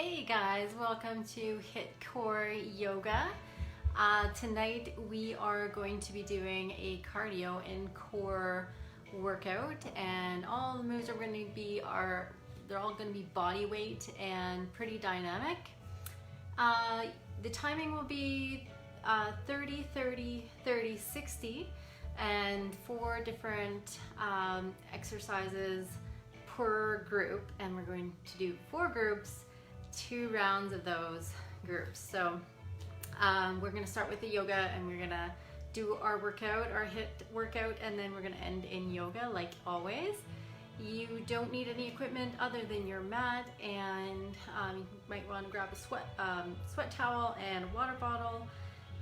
Hey guys, welcome to HIIT Core Yoga. Tonight we are going to be doing a cardio and core workout, and all the moves are going to be they're all going to be body weight and pretty dynamic. The timing will be 30, 30, 30, 60, and 4 different exercises per group, and we're going to do 4 groups, 2 rounds of those groups. So we're going to start with the yoga, and we're going to do our workout, our HIIT workout, and then we're going to end in yoga like always. You don't need any equipment other than your mat, and you might want to grab a sweat towel and a water bottle,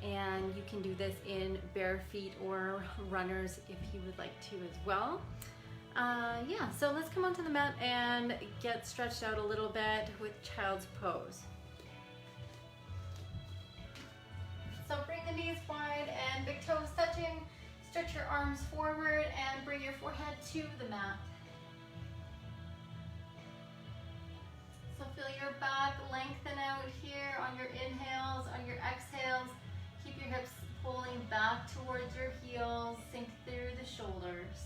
and you can do this in bare feet or runners if you would like to as well. Yeah, so let's come onto the mat and get stretched out a little bit with child's pose. So bring the knees wide and big toes touching. Stretch your arms forward and bring your forehead to the mat. So feel your back lengthen out here on your inhales, on your exhales. Keep your hips pulling back towards your heels, sink through the shoulders.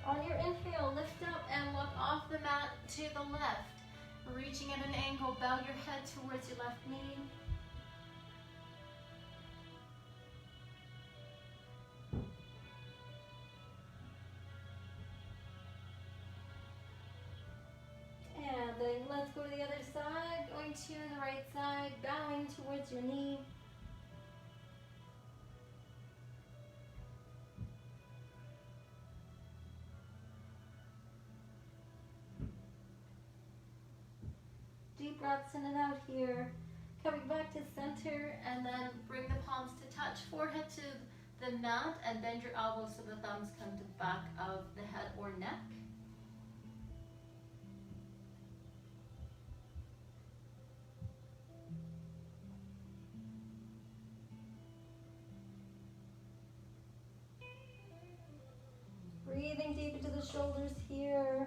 On your inhale, lift up and look off the mat to the left. Reaching at an angle, bow your head towards your left knee. And then let's go to the other side, going to the right side, bowing towards your knee. Deep breaths in and out here. Coming back to center, and then bring the palms to touch, forehead to the mat, and bend your elbows so the thumbs come to the back of the head or neck. Breathing deep into the shoulders here.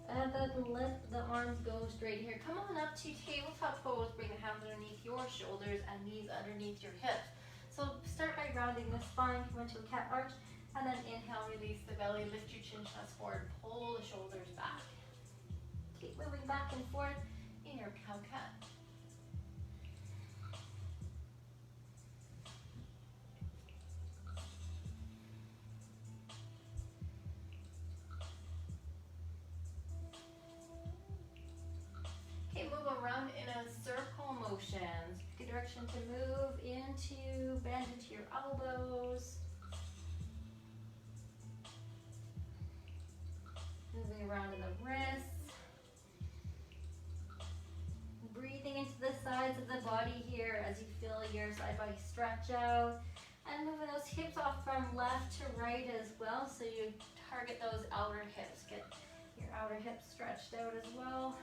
And then let the arms go straight here. Come on up to tabletop pose. Bring the hands underneath your shoulders and knees underneath your hips. So start by rounding the spine, come into a cat arch, and then inhale, release the belly, lift your chin, chest forward, pull the shoulders back. Keep moving back and forth in your cow cat. Okay, move around in a circle motion. Pick a direction to move into, bend into your elbows. Moving around in the wrists. Breathing into the sides of the body here as you feel your side body stretch out. And moving those hips off from left to right as well, so you target those outer hips. Get your outer hips stretched out as well.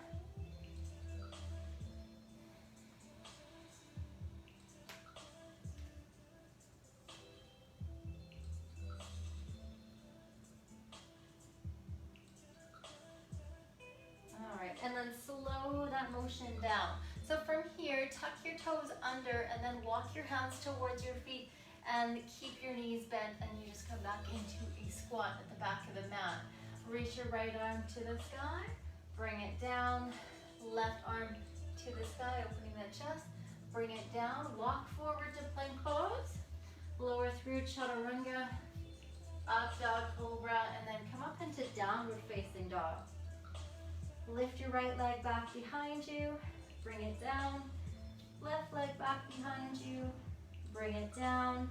And then slow that motion down. So from here, tuck your toes under and then walk your hands towards your feet and keep your knees bent, and you just come back into a squat at the back of the mat. Reach your right arm to the sky, bring it down, left arm to the sky, opening the chest, bring it down, walk forward to plank pose, lower through chaturanga, up dog cobra, and then come up into downward facing dog. Lift your right leg back behind you, bring it down. Left leg back behind you, bring it down.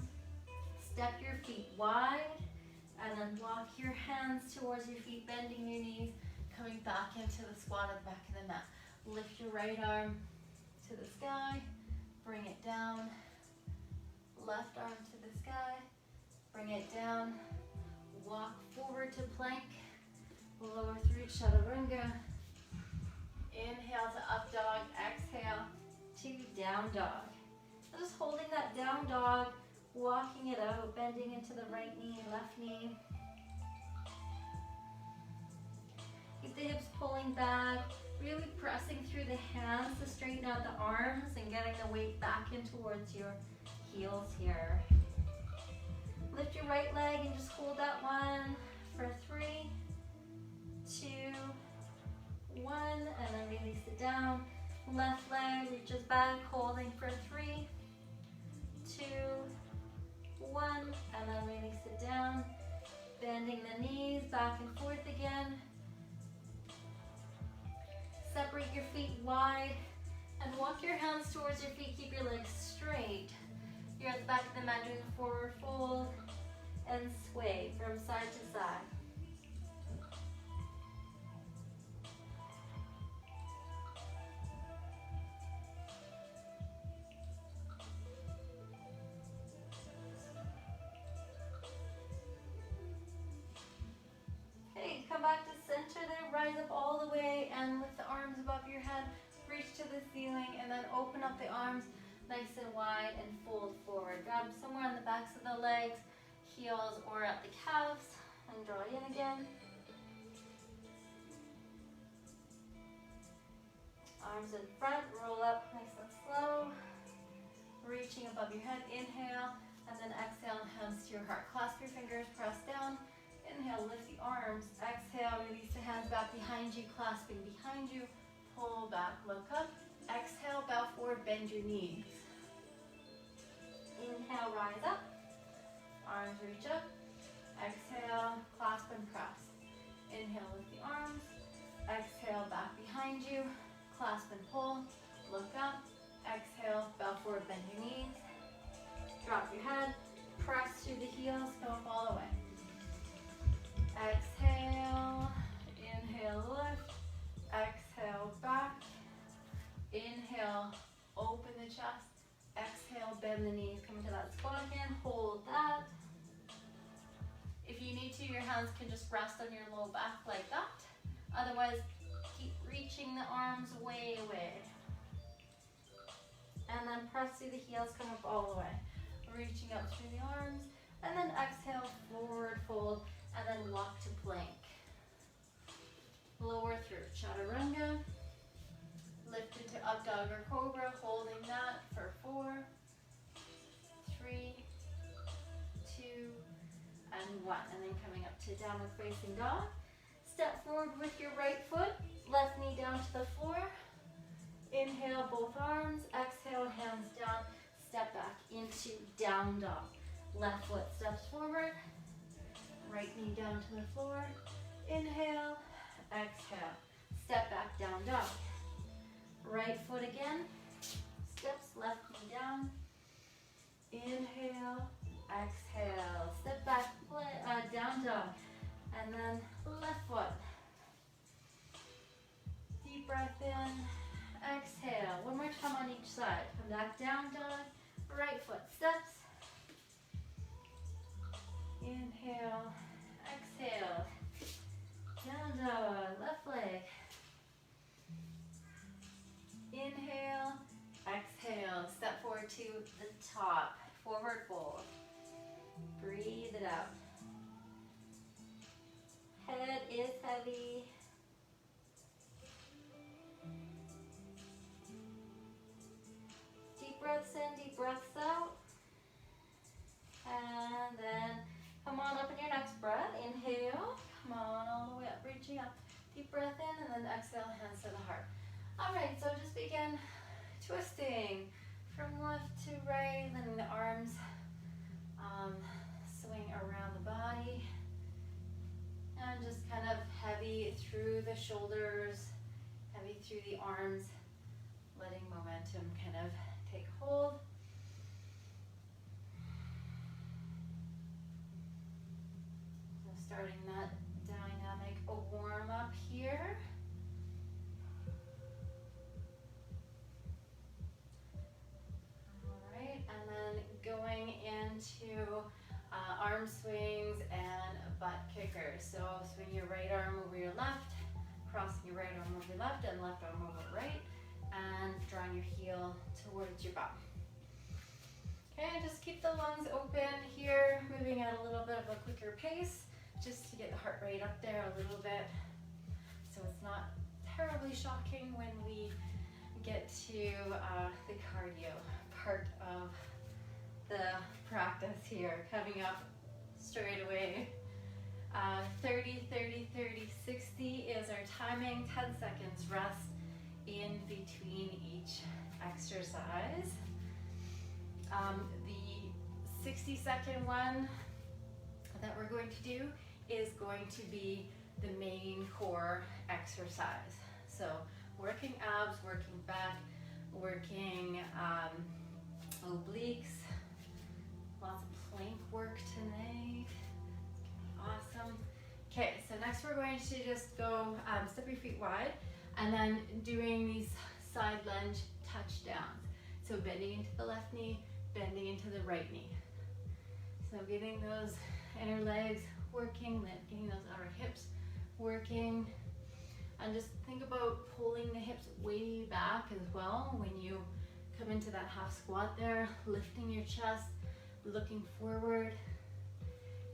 Step your feet wide, and then walk your hands towards your feet, bending your knees, coming back into the squat at the back of the mat. Lift your right arm to the sky, bring it down. Left arm to the sky, bring it down. Walk forward to plank, lower through chaturanga. Inhale to up dog, exhale. down dog. Just holding that down dog, walking it out, bending into the right knee, left knee. Keep the hips pulling back, really pressing through the hands to straighten out the arms and getting the weight back in towards your heels here. Lift your right leg and just hold that one for 3, 2, 1, and then release it down. Left leg reaches back, holding for 3, 2, 1, and then release it down. Bending the knees back and forth again. Separate your feet wide and walk your hands towards your feet. Keep your legs straight. You're at the back of the mat doing a forward fold and sway from side to side. Okay, come back to center there, rise up all the way and lift the arms above your head, reach to the ceiling, and then open up the arms nice and wide and fold forward. Grab somewhere on the backs of the legs, heels, or at the calves, and draw in again. Arms in front, roll up nice and slow. Reaching above your head, inhale, and then exhale, hands to your heart. Clasp your fingers, press down. Inhale, lift the arms. Exhale, release the hands back behind you, clasping behind you. Pull back, look up. Exhale, bow forward, bend your knees. Inhale, rise up. Arms reach up. Exhale, clasp and press. Inhale, lift the arms. Exhale, back behind you. Clasp and pull. Look up. Exhale, bow forward, bend your knees. Drop your head. Press through the heels, come up all the way. Exhale, inhale, lift, exhale, back, inhale, open the chest, exhale, bend the knees, come into that squat again, hold that. If you need to, your hands can just rest on your low back like that. Otherwise, keep reaching the arms way away. And then press through the heels, come up all the way. Reaching up through the arms, and then exhale, forward fold, and then walk to plank. Lower through chaturanga. Lift into up dog or cobra, holding that for 4, 3, 2, and 1. And then coming up to downward facing dog. Step forward with your right foot, left knee down to the floor. Inhale, both arms. Exhale, hands down. Step back into down dog. Left foot steps forward. Right knee down to the floor. Inhale, exhale. Step back, down dog. Right foot again. Steps, left knee down. Inhale, exhale. Step back, down dog. And then left foot. Deep breath in. Exhale. One more time on each side. Come back, down dog. Right foot steps. Inhale, exhale, down dog, left leg. Inhale, exhale, step forward to the top, forward fold. Breathe it out. Head is heavy. Deep breaths in, deep breaths out. And then come on up in your next breath. Inhale. Come on all the way up, reaching up. Deep breath in and then exhale, hands to the heart. All right, so just begin twisting from left to right, letting the arms swing around the body. And just kind of heavy through the shoulders, heavy through the arms, letting momentum kind of take hold. Starting that dynamic warm up here. All right, and then going into arm swings and butt kickers. So swing your right arm over your left, crossing your right arm over left and left arm over right, and drawing on your heel towards your bum. Okay, just keep the lungs open here, moving at a little bit of a quicker pace, just to get the heart rate up there a little bit, so it's not terribly shocking when we get to the cardio part of the practice here, coming up straight away. 30, 30, 30, 60 is our timing, 10 seconds rest in between each exercise. The 60-second one that we're going to do is going to be the main core exercise. So working abs, working back, working obliques, lots of plank work tonight. Awesome. Okay, so next we're going to just go step your feet wide and then doing these side lunge touchdowns. So bending into the left knee, bending into the right knee. So getting those inner legs working, getting those outer hips working. And just think about pulling the hips way back as well when you come into that half squat there, lifting your chest, looking forward,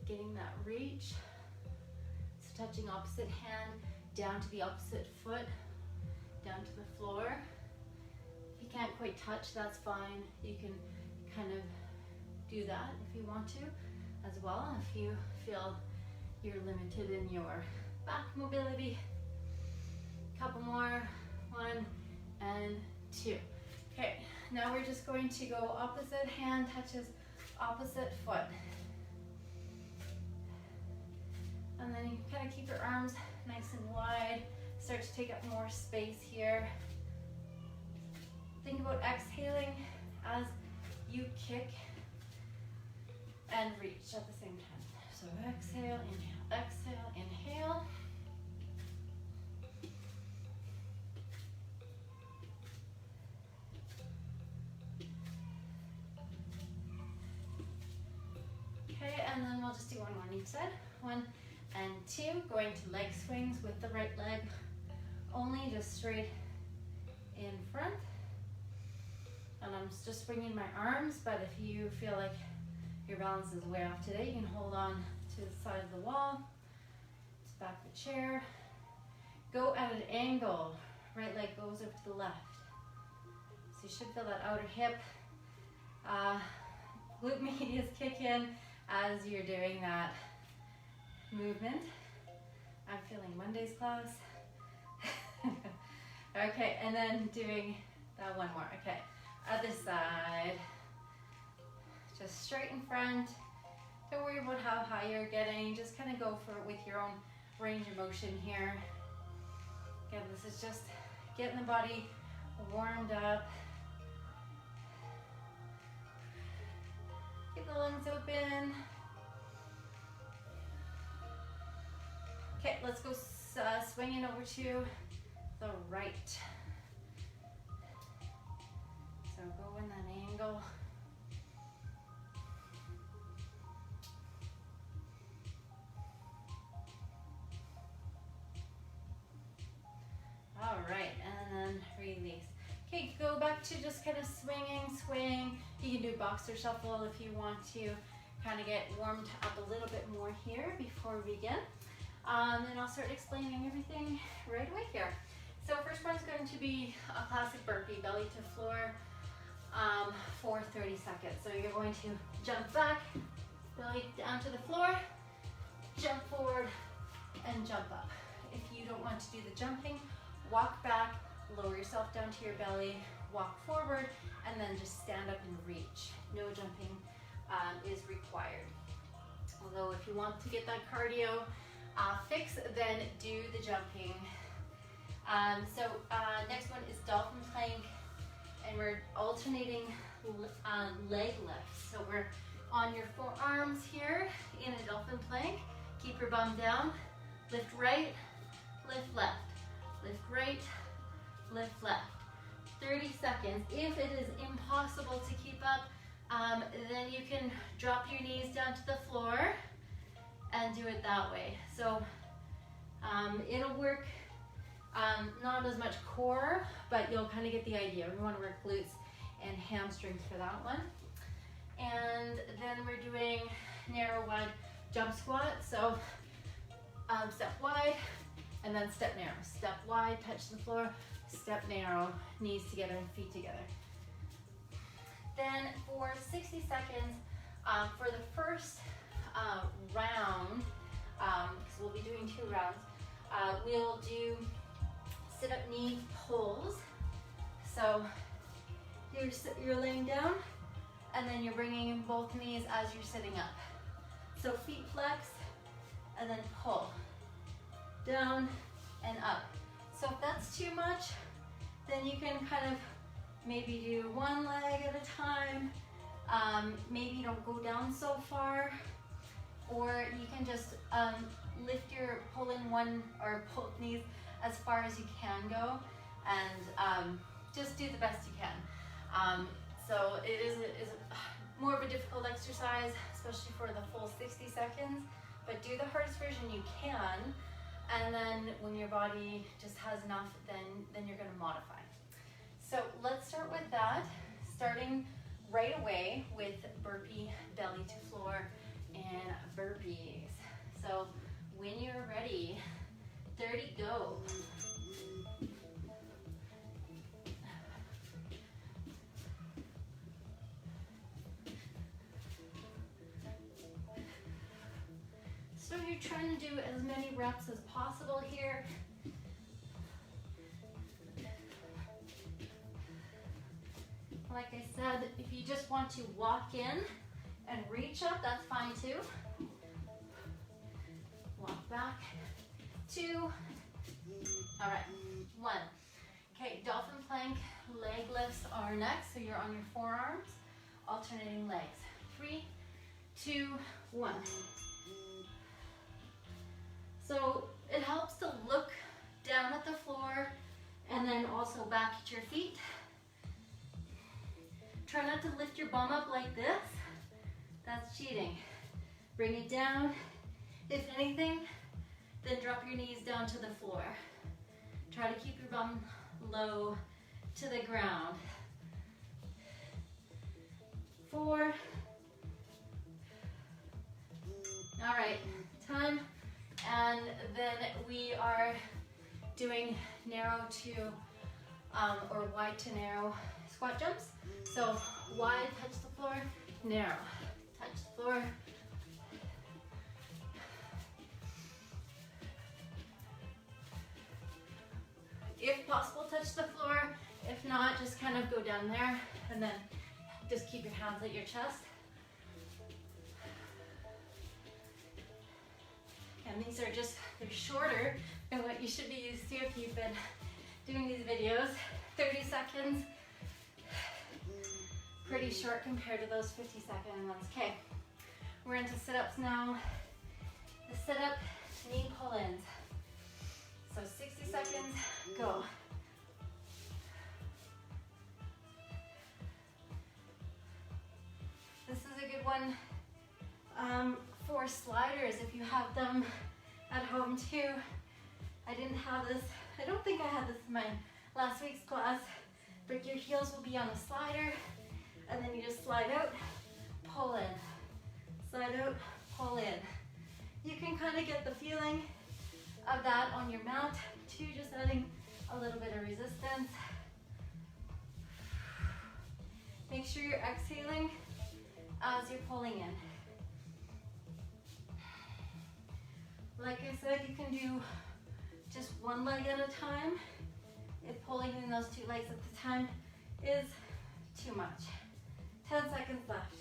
getting that reach. So touching opposite hand down to the opposite foot, down to the floor. If you can't quite touch, that's fine. You can kind of do that if you want to as well, if you feel you're limited in your back mobility. Couple more, 1 and 2. Okay, now we're just going to go opposite hand touches opposite foot. And then you kind of keep your arms nice and wide, start to take up more space here. Think about exhaling as you kick and reach at the same time. So exhale, inhale, exhale, inhale. Okay, and then we'll just do one more on each side. 1 and 2, going to leg swings with the right leg only, just straight in front. And I'm just swinging my arms, but if you feel like your balance is way off today, you can hold on to the side of the wall, just back the chair. Go at an angle, right leg goes up to the left. So you should feel that outer hip. Glute medius kick in as you're doing that movement. I'm feeling Monday's class. Okay, and then doing that one more. Okay, other side. Just straight in front. Don't worry about how high you're getting. Just kind of go for it with your own range of motion here. Again, this is just getting the body warmed up. Keep the lungs open. Okay, let's go swinging over to the right. So go in that angle. All right, and then release. Okay, go back to just kind of swing. You can do boxer shuffle if you want to kind of get warmed up a little bit more here before we begin. And I'll start explaining everything right away here. So first one's going to be a classic burpee, belly to floor, for 30 seconds. So you're going to jump back, belly down to the floor, jump forward, and jump up. If you don't want to do the jumping, walk back, lower yourself down to your belly, walk forward, and then just stand up and reach. No jumping is required. Although if you want to get that cardio fix, then do the jumping. Next one is dolphin plank, and we're alternating leg lifts. So we're on your forearms here in a dolphin plank. Keep your bum down, lift right, lift left, lift right, lift left. 30 seconds. If it is impossible to keep up, then you can drop your knees down to the floor and do it that way. So it'll work Not as much core, but you'll kind of get the idea. We want to work glutes and hamstrings for that one. And then we're doing narrow wide jump squat. So step wide and then step narrow. Step wide, touch the floor, step narrow, knees together and feet together. Then for 60 seconds, for the first round, because we'll be doing 2 rounds, we'll do sit-up knee pulls. So you're laying down and then you're bringing in both knees as you're sitting up. So feet flex and then pull down and up. So if that's too much, then you can kind of maybe do one leg at a time. Maybe don't go down so far, or you can just pull in one or both knees as far as you can go, and just do the best you can. So it is more of a difficult exercise, especially for the full 60 seconds, but do the hardest version you can, and then when your body just has enough, then you're gonna modify. So let's start with that, starting right away with burpee belly to floor and burpees. So when you're ready, 30, go. So you're trying to do as many reps as possible here. Like I said, if you just want to walk in and reach up, that's fine too. Walk back, 2. All right, 1. Okay, dolphin plank, leg lifts are next. So you're on your forearms, alternating legs. 3, 2, 1. So it helps to look down at the floor and then also back at your feet. Try not to lift your bum up like this. That's cheating. Bring it down. If anything, then drop your knees down to the floor. Try to keep your bum low to the ground. 4. All right, time. And then we are doing narrow to, or wide to narrow squat jumps. So wide, touch the floor, narrow, touch the floor. If possible, touch the floor. If not, just kind of go down there and then just keep your hands at your chest. And these are just, they're shorter than what you should be used to if you've been doing these videos. 30 seconds. Pretty short compared to those 50-second ones. Okay, we're into sit-ups now. The sit-up knee pull-ins. So 60 seconds, go. This is a good one for sliders if you have them at home too. I didn't have this, I don't think I had this in my last week's class, but your heels will be on the slider. And then you just slide out, pull in. Slide out, pull in. You can kind of get the feeling of that on your mat too, just adding a little bit of resistance. Make sure you're exhaling as you're pulling in. Like I said, you can do just one leg at a time if pulling in those 2 legs at the time is too much. 10 seconds left.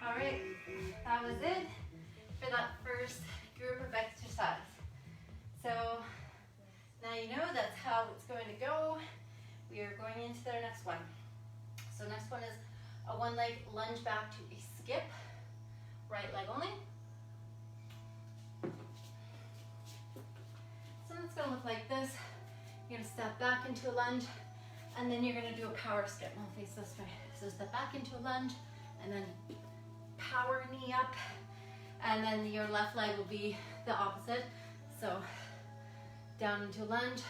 All right, that was it for that first group of exercise. So now you know that's how it's going to go. We are going into the next one. So next one is a 1-leg lunge back to a skip, right leg only. So it's going to look like this. You're going to step back into a lunge, and then you're going to do a power skip. I'll face this way. So step back into a lunge, and then power knee up, and then your left leg will be the opposite. So down into lunge.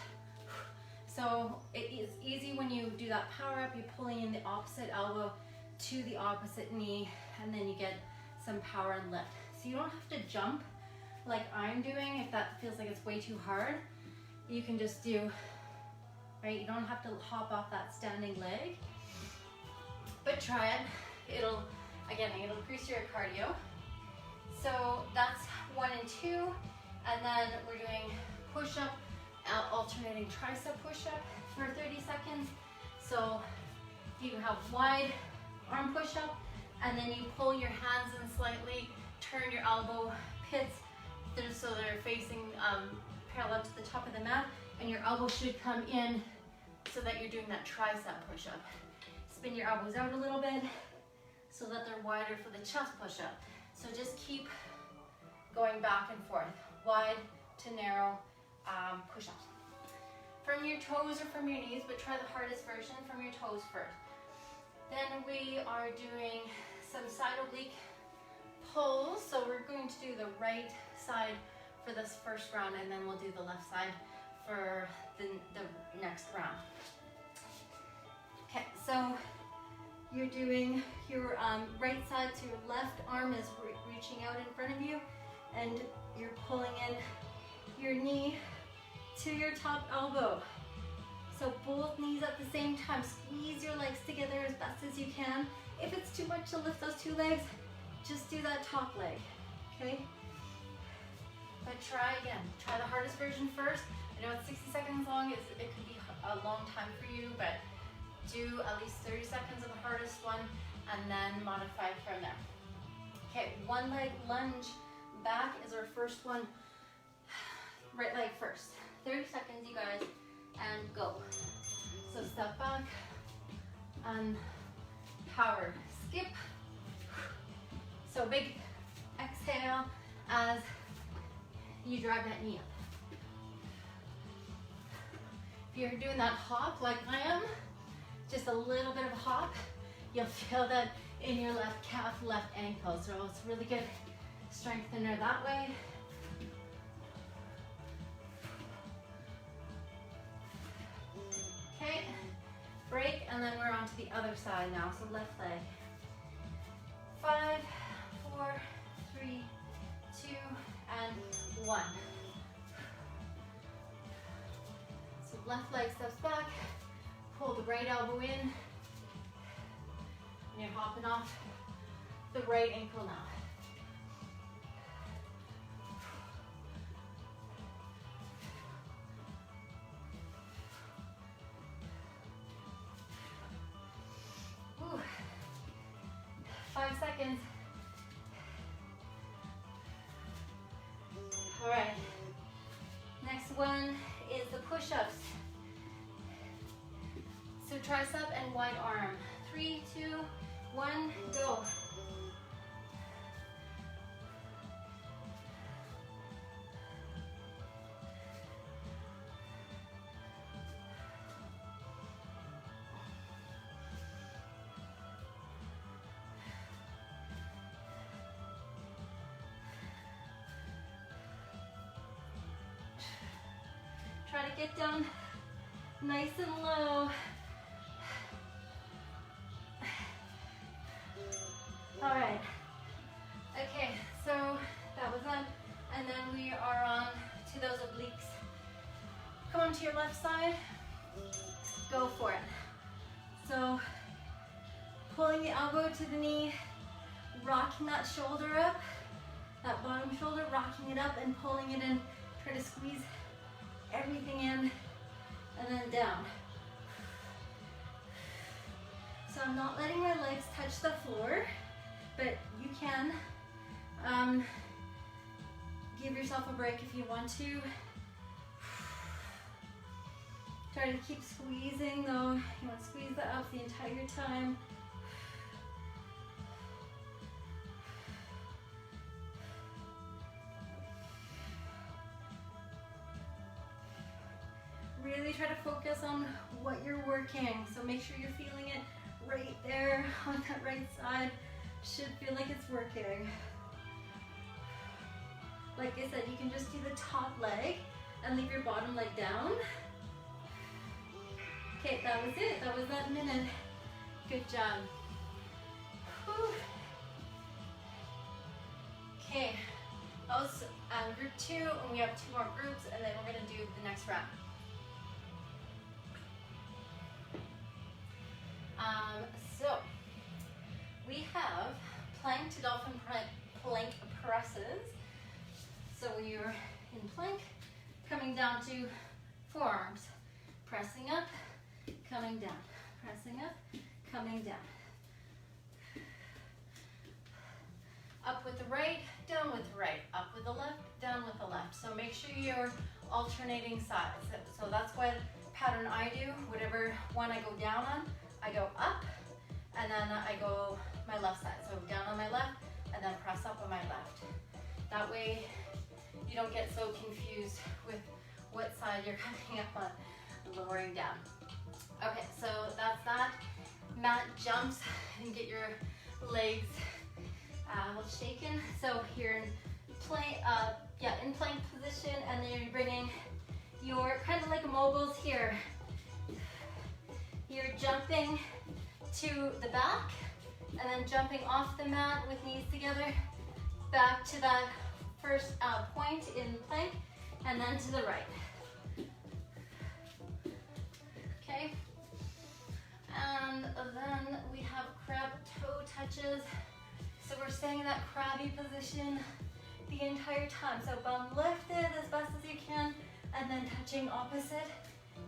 So it is easy when you do that power up, you're pulling in the opposite elbow to the opposite knee, and then you get some power and lift. So you don't have to jump like I'm doing if that feels like it's way too hard. You can just do, right? You don't have to hop off that standing leg, but try it. It'll increase your cardio. So that's 1 and 2, and then we're doing push-up, alternating tricep push-up for 30 seconds. So you have wide arm push-up, and then you pull your hands in slightly, turn your elbow pits so they're facing parallel to the top of the mat, and your elbow should come in so that you're doing that tricep push-up. Spin your elbows out a little bit so that they're wider for the chest push-up. So just keep going back and forth, wide to narrow push-ups. From your toes or from your knees, but try the hardest version from your toes first. Then we are doing some side oblique pulls. So we're going to do the right side for this first round, and then we'll do the left side for the next round. Okay, so you're doing your right side, so your left arm is reaching out in front of you, and you're pulling in your knee to your top elbow. So both knees at the same time. Squeeze your legs together as best as you can. If it's too much to lift those two legs, just do that top leg, okay? But try again. Try the hardest version first. I know it's 60 seconds long. It could be a long time for you, but do at least 30 seconds of the hardest one, and then modify from there. Okay, one leg lunge back is our first one. Right leg first. 30 seconds, you guys, and go. So step back and power skip. So big exhale as you drive that knee up. If you're doing that hop like I am, just a little bit of a hop, you'll feel that in your left calf, left ankle. So it's really good strengthener that way. Okay, break, and then we're on to the other side now. So left leg. 5, 4, 3, 2, and 1. So left leg steps back, pull the right elbow in, and you're hopping off the right ankle now. Ooh. 5 seconds. All right. Next one is the push-ups. So tricep and wide arm. 3, 2, 1, go. Try to get down nice and low. All right. Okay, so that was that. And then we are on to those obliques. Come on to your left side. Go for it. So pulling the elbow to the knee, rocking that shoulder up, that bottom shoulder, rocking it up and pulling it in. Try to squeeze everything in, and then down. So I'm not letting my legs touch the floor, but you can give yourself a break if you want to. Try to keep squeezing though. You want to squeeze that up the entire time. Really try to focus on what you're working. So make sure you're feeling it right there on that right side. Should feel like it's working. Like I said, you can just do the top leg and leave your bottom leg down. Okay, that was it. That was that minute. Good job. Whew. Okay, that was group 2, and we have 2 more groups, and then we're going to do the next round. So, we have plank to dolphin plank presses. So when you're in plank, coming down to forearms, pressing up, coming down, pressing up, coming down. Up with the right, down with the right, up with the left, down with the left. So make sure you're alternating sides. So that's what pattern I do. Whatever one I go down on, I go up, and then I go my left side. So down on my left, and then press up on my left. That way you don't get so confused with what side you're coming up on and lowering down. Okay, so that's that. Mat jumps and get your legs shaken. So you're in plank, in plank position, and then you're bringing your kind of like moguls here. You're jumping to the back, and then jumping off the mat with knees together, back to that first point in plank, and then to the right. Okay, and then we have crab toe touches. So we're staying in that crabby position the entire time. So bum lifted as best as you can, and then touching opposite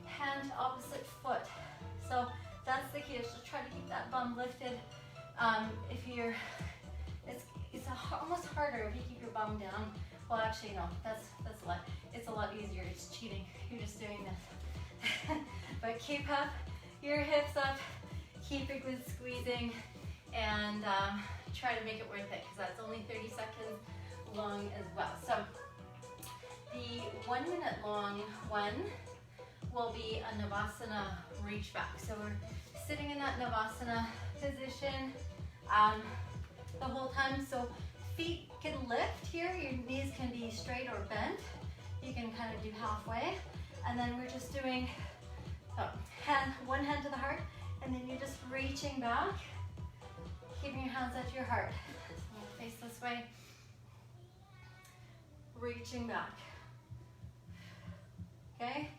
hand, opposite foot. So that's the key, is to try to keep that bum lifted. If you're, it's almost harder if you keep your bum down. Well, actually, no, that's a lot. It's a lot easier. It's cheating. You're just doing this. But keep up your hips up. Keep it good squeezing, and try to make it worth it, because that's only 30 seconds long as well. So the 1 minute long one will be a Navasana reach back. So we're sitting in that Navasana position the whole time. So feet can lift here, your knees can be straight or bent. You can kind of do halfway. And then we're just doing one hand to the heart, and then you're just reaching back, keeping your hands at your heart. So face this way, reaching back. Okay?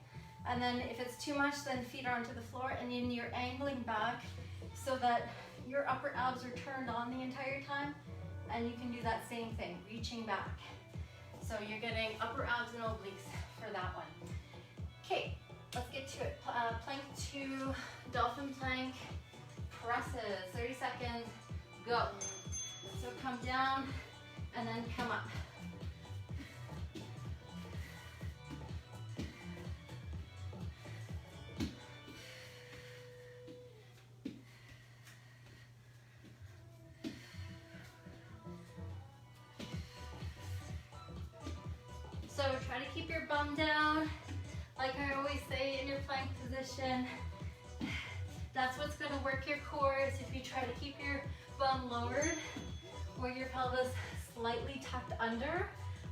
And then if it's too much, then feet are onto the floor, and then you're angling back so that your upper abs are turned on the entire time, and you can do that same thing, reaching back. So you're getting upper abs and obliques for that one. Okay, let's get to it. Plank to dolphin plank presses, 30 seconds, go. So come down and then come up. So try to keep your bum down. Like I always say, in your plank position, that's what's going to work your core, is if you try to keep your bum lowered or your pelvis slightly tucked under,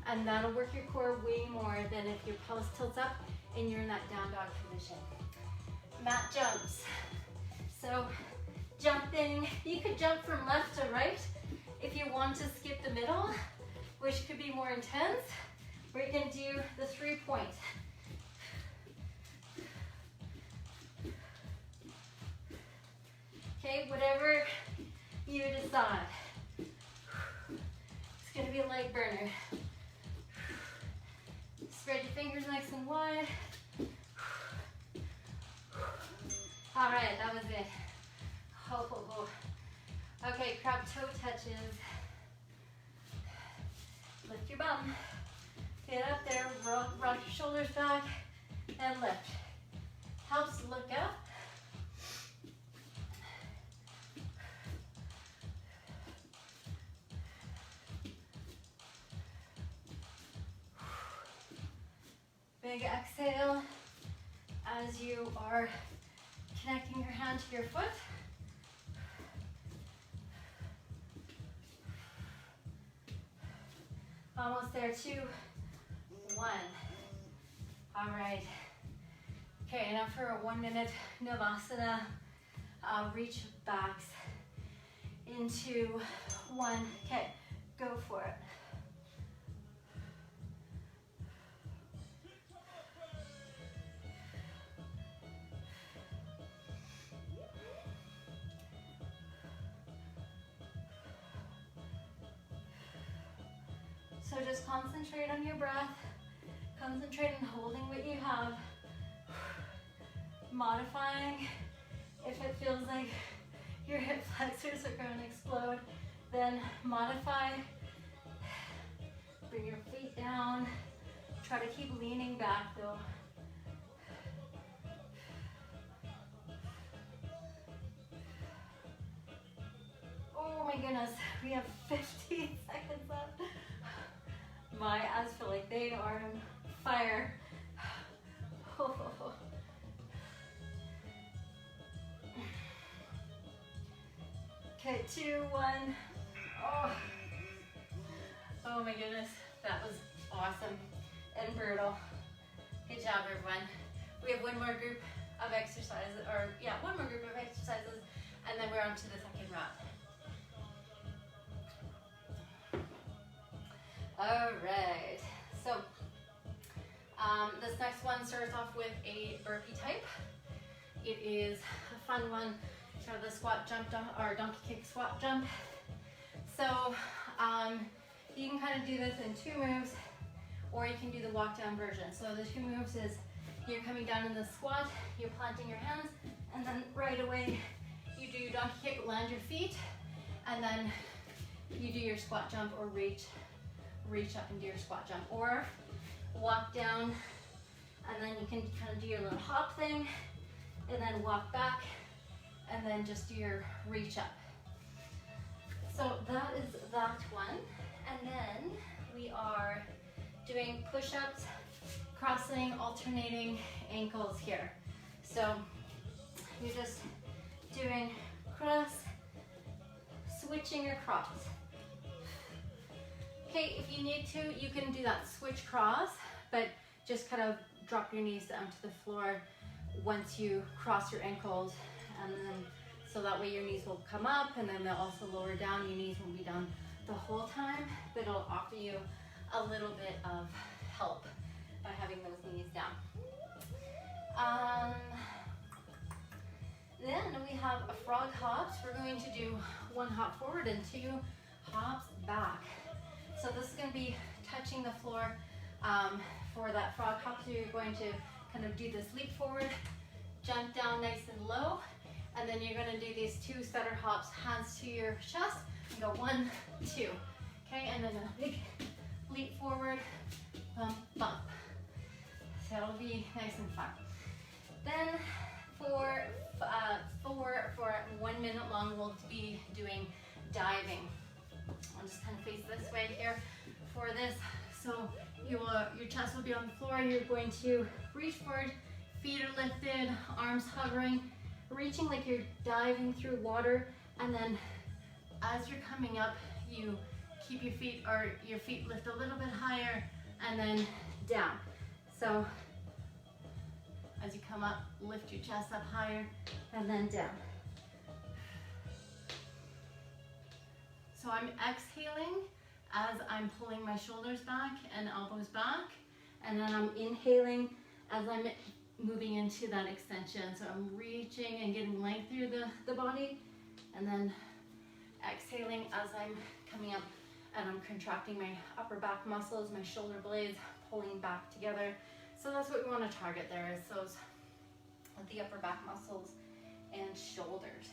and that'll work your core way more than if your pelvis tilts up and you're in that down dog position. Mat jumps. So jumping, you could jump from left to right if you want to skip the middle, which could be more intense, or you can do the 3-point. Okay, whatever you decide. It's gonna be a leg burner. Spread your fingers nice and wide. All right, that was it. Ho, ho, ho. Okay, crab toe touches. Lift your bum. Get up there, rock your shoulders back, and lift. Helps look up. Big exhale as you are connecting your hand to your foot. Almost there, 2, 1. All right. Okay, now for a 1 minute Navasana, reach backs into 1. Okay, go for it. So just concentrate on your breath. Concentrate on holding what you have. Modifying. If it feels like your hip flexors are going to explode, then modify. Bring your feet down. Try to keep leaning back though. Oh my goodness, we have 15 seconds left. My abs feel like they are on fire. Okay, 2, 1. Oh my goodness, that was awesome and brutal. Good job, everyone. We have one more group of exercises, one more group of exercises, and then we're on to the second round. All right, so this next one starts off with a burpee type. It is a fun one, sort of the squat jump, or donkey kick squat jump. So you can kind of do this in 2 moves, or you can do the walk down version. So the 2 moves is you're coming down in the squat, you're planting your hands, and then right away you do donkey kick, land your feet, and then you do your squat jump or reach up and do your squat jump, or walk down, and then you can kind of do your little hop thing, and then walk back, and then just do your reach up. So that is that one. And then we are doing push-ups, crossing, alternating ankles here. So you're just doing cross, switching across. Okay, if you need to, you can do that switch cross, but just kind of drop your knees down to the floor once you cross your ankles, and then so that way your knees will come up, and then they'll also lower down. Your knees won't be down the whole time, but it'll offer you a little bit of help by having those knees down. Then we have a frog hops. We're going to do 1 hop forward and 2 hops back. So this is going to be touching the floor for that frog hop. So you're going to kind of do this leap forward, jump down nice and low, and then you're going to do these 2 stutter hops, hands to your chest, and go 1, 2. Okay, and then a big leap forward, bump, bump. So it'll be nice and fun. Then for 1 minute long, we'll be doing diving. I'll just kind of face this way here for this. So your chest will be on the floor. You're going to reach forward, feet are lifted, arms hovering, reaching like you're diving through water. And then as you're coming up, you keep your feet lift a little bit higher and then down. So as you come up, lift your chest up higher and then down. So I'm exhaling as I'm pulling my shoulders back and elbows back, and then I'm inhaling as I'm moving into that extension. So I'm reaching and getting length through the body, and then exhaling as I'm coming up and I'm contracting my upper back muscles, my shoulder blades, pulling back together. So that's what we want to target there, is those the upper back muscles and shoulders.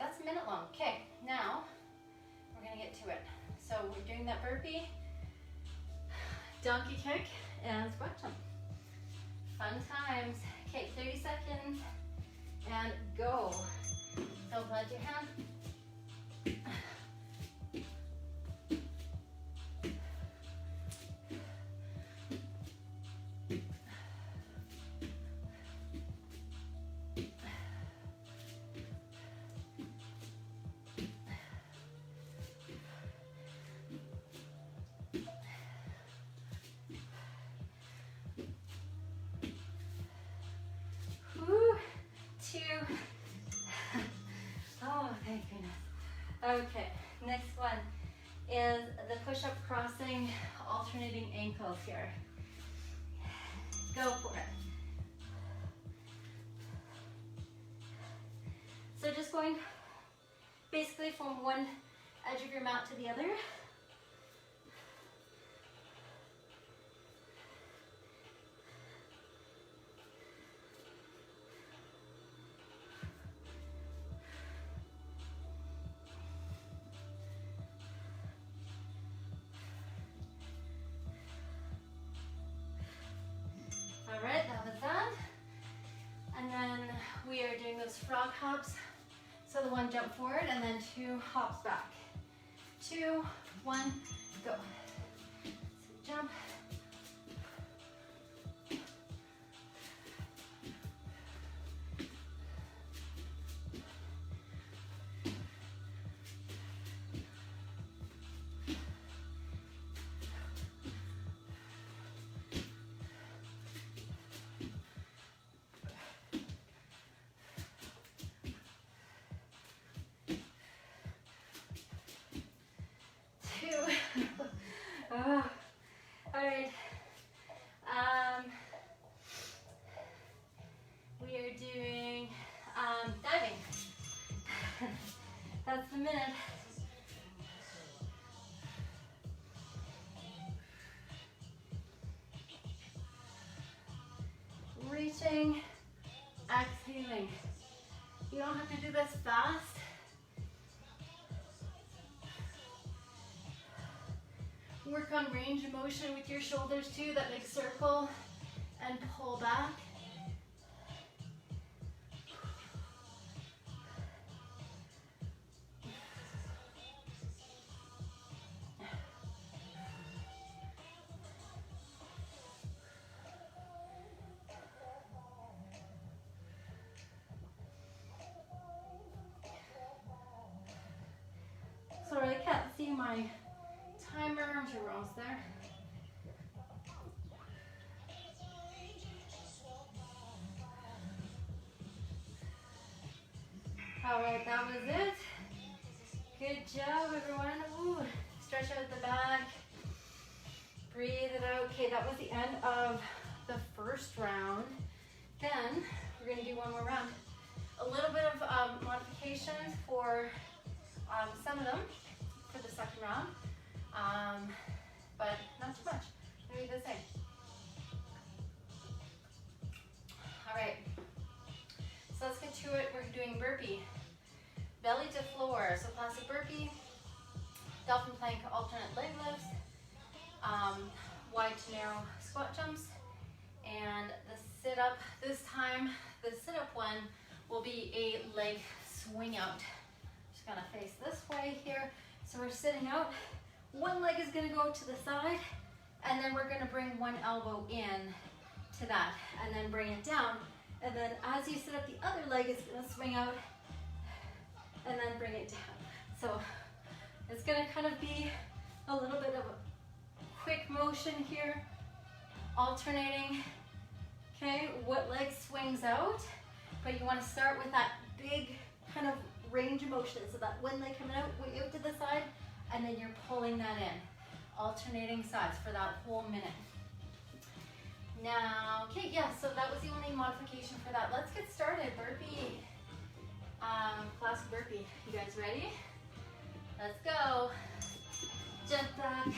That's a minute long. Okay, now we're gonna get to it. So we're doing that burpee, donkey kick, and squat jump. Fun times. Okay, 30 seconds, and go. So plant your hand. Okay, next one is the push-up crossing alternating ankles here. Go for it. So just going basically from one edge of your mat to the other. All right, that was that. And then we are doing those frog hops. So the one jump forward and then 2 hops back. 2, 1, go. So jump. Oh, all right. We are doing diving. That's the minute. Reaching, exhaling. You don't have to do this fast. Work on range of motion with your shoulders too, that big circle, and pull back. Sorry, I can't see my timer. I'm sure we're almost there. All right, that was it. Good job, everyone. Ooh, stretch out the back. Breathe it out. Okay, that was the end of the first round. Then we're going to do one more round. A little bit of modifications for some of them for the second round, but not too much. Maybe the same. All right, so let's get to it. We're doing burpee. Belly to floor, so classic burpee, dolphin plank alternate leg lifts, wide to narrow squat jumps, and the sit-up. This time, the sit-up one will be a leg swing out. Just gonna face this way here. So we're sitting out. One leg is gonna go to the side, and then we're gonna bring one elbow in to that, and then bring it down. And then as you sit up, the other leg is gonna swing out, and then bring it down. So it's gonna kind of be a little bit of a quick motion here, alternating. Okay, what leg swings out? But you wanna start with that big kind of range of motion. So that one leg coming out, way out to the side, and then you're pulling that in. Alternating sides for that whole minute. Now, okay, yeah, so that was the only modification for that. Let's get started. Burpee, classic burpee. You guys ready? Let's go. Jump back.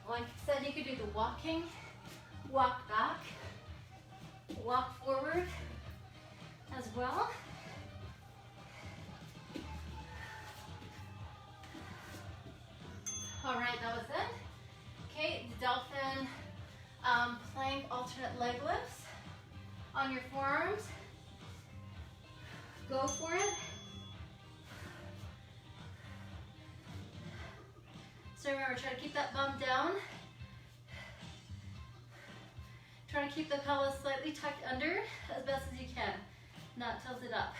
Like I said, you could do the walking, walk back, walk forward as well. All right, that was it. Okay, the dolphin plank alternate leg lifts on your forearms. Go for it. So remember, try to keep that bum down. Try to keep the pelvis slightly tucked under as best as you can, not tilted up.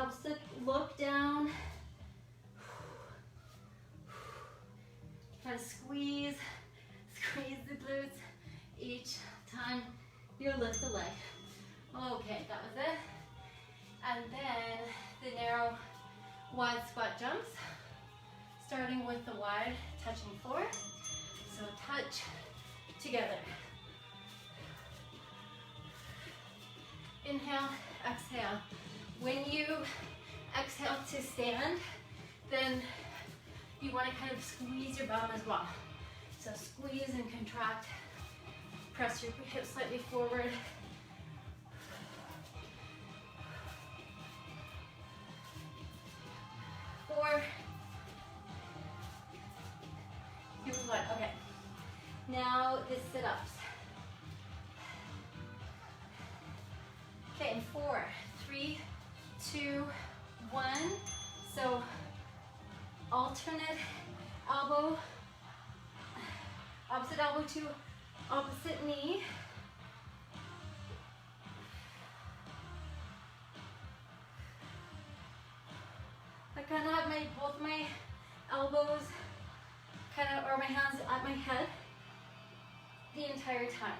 Helps to look down. Try to squeeze the glutes each time you lift the leg. Okay, that was it. And then the narrow wide squat jumps, starting with the wide touching floor. So touch together. Inhale, exhale. When you exhale to stand, then you want to kind of squeeze your bum as well. So squeeze and contract. Press your hips slightly forward. Four. Here we go. Okay. Now the sit-ups. Okay, in 4, 3, 2, 1. So alternate elbow, opposite elbow to opposite knee. I kind of have both my elbows or my hands at my head the entire time.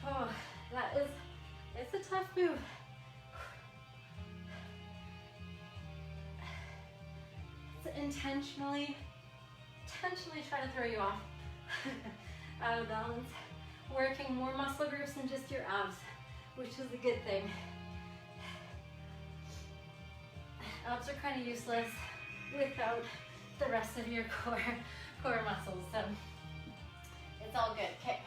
Oh, it's a tough move. It's intentionally try to throw you off out of balance. Working more muscle groups than just your abs, which is a good thing. Abs are kind of useless without the rest of your core muscles, so it's all good. Okay.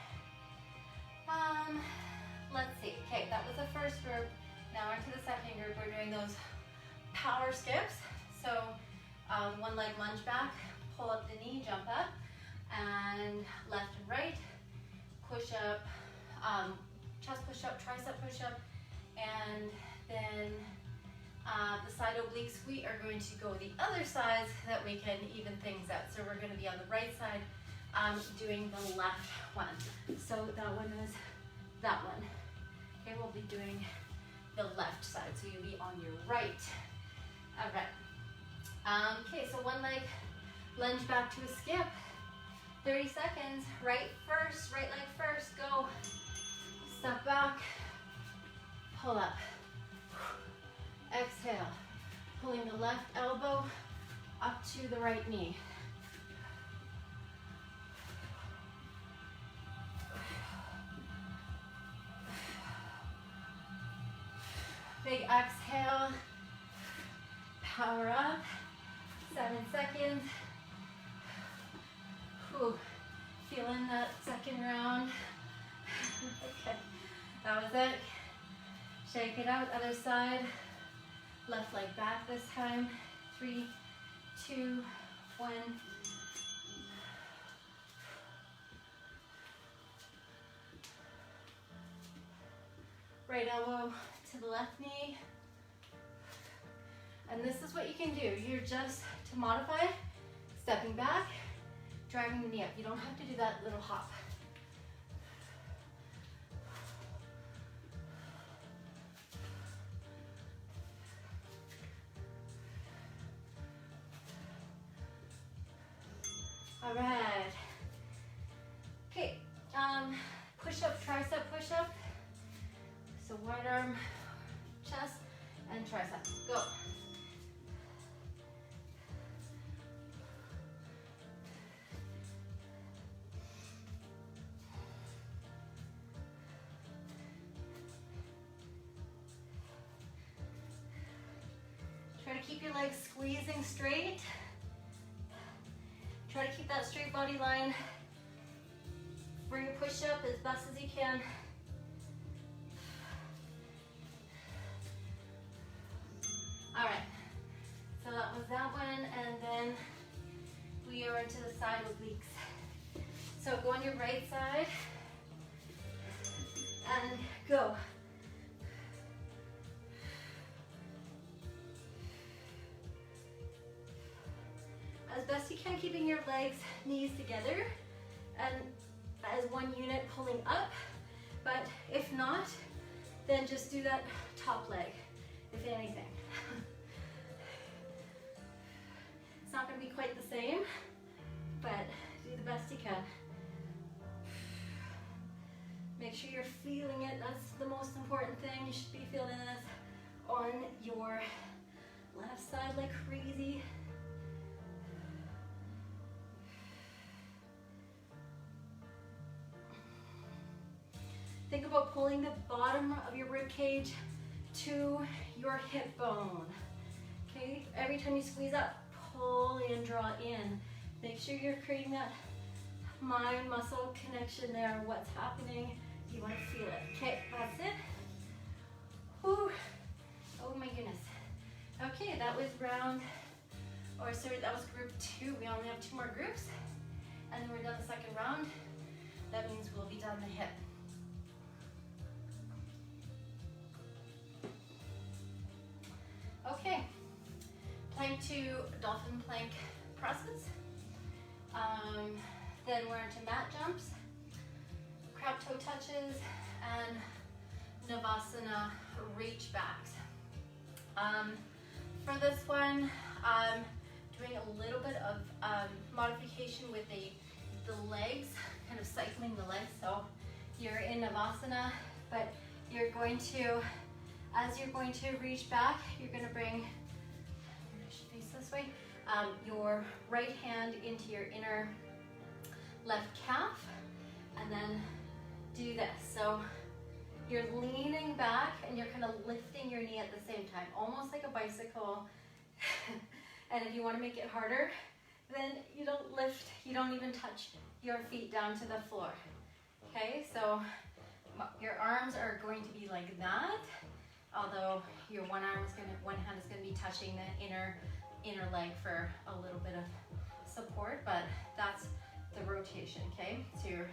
Let's see. Okay, that was the first group. Now into the second group. We're doing those power skips. So one leg lunge back, pull up the knee, jump up, and left and right. Push up, chest push up, tricep push up, and then the side obliques, we are going to go the other side so that we can even things out. So we're going to be on the right side doing the left one. So that one is that one. Okay, we'll be doing the left side, so you'll be on your right. All right. Okay, so one leg lunge back to a skip. 30 seconds, right leg first, go. Step back, pull up. Exhale, pulling the left elbow up to the right knee. Big exhale, power up, 7 seconds. Whew. Feeling that second round. Okay, that was it. Shake it out, other side. Left leg back this time. 3, 2, 1. Right elbow to the left knee. And this is what you can do. You're just, to modify, stepping back, driving the knee up. You don't have to do that little hop. All right. Okay, push up, tricep push up. So wide arm, chest, and tricep. Go. Try to keep your legs squeezing straight. Try to keep that straight body line for your push-up as best as you can. All right, so that was that one, and then we are into the side obliques. So go on your right side and go. best you can, keeping your legs, knees together, and as one unit pulling up. But if not, then just do that top leg, if anything. It's not going to be quite the same, but do the best you can. Make sure you're feeling it. That's the most important thing. You should be feeling this on your left side like crazy. Think about pulling the bottom of your rib cage to your hip bone. Okay, every time you squeeze up, pull in, draw in. Make sure you're creating that mind-muscle connection there. What's happening? You want to feel it. Okay, that's it. Whew. Oh my goodness. Okay, that was that was group 2. We only have 2 more groups, and then we're done the second round. That means we'll be done the hip. Okay, plank to dolphin plank presses. Then we're into mat jumps, crab toe touches, and Navasana reach backs. For this one, I'm doing a little bit of modification with the legs, kind of cycling the legs. So you're in Navasana, but you're going to, as you're going to reach back, you're going to bring, I should face this way, your right hand into your inner left calf, and then do this. So you're leaning back and you're kind of lifting your knee at the same time, almost like a bicycle. And if you want to make it harder, then you don't lift, you don't even touch your feet down to the floor. Okay, so your arms are going to be like that, although your one hand is going to be touching the inner leg for a little bit of support, but that's the rotation. Okay, so you're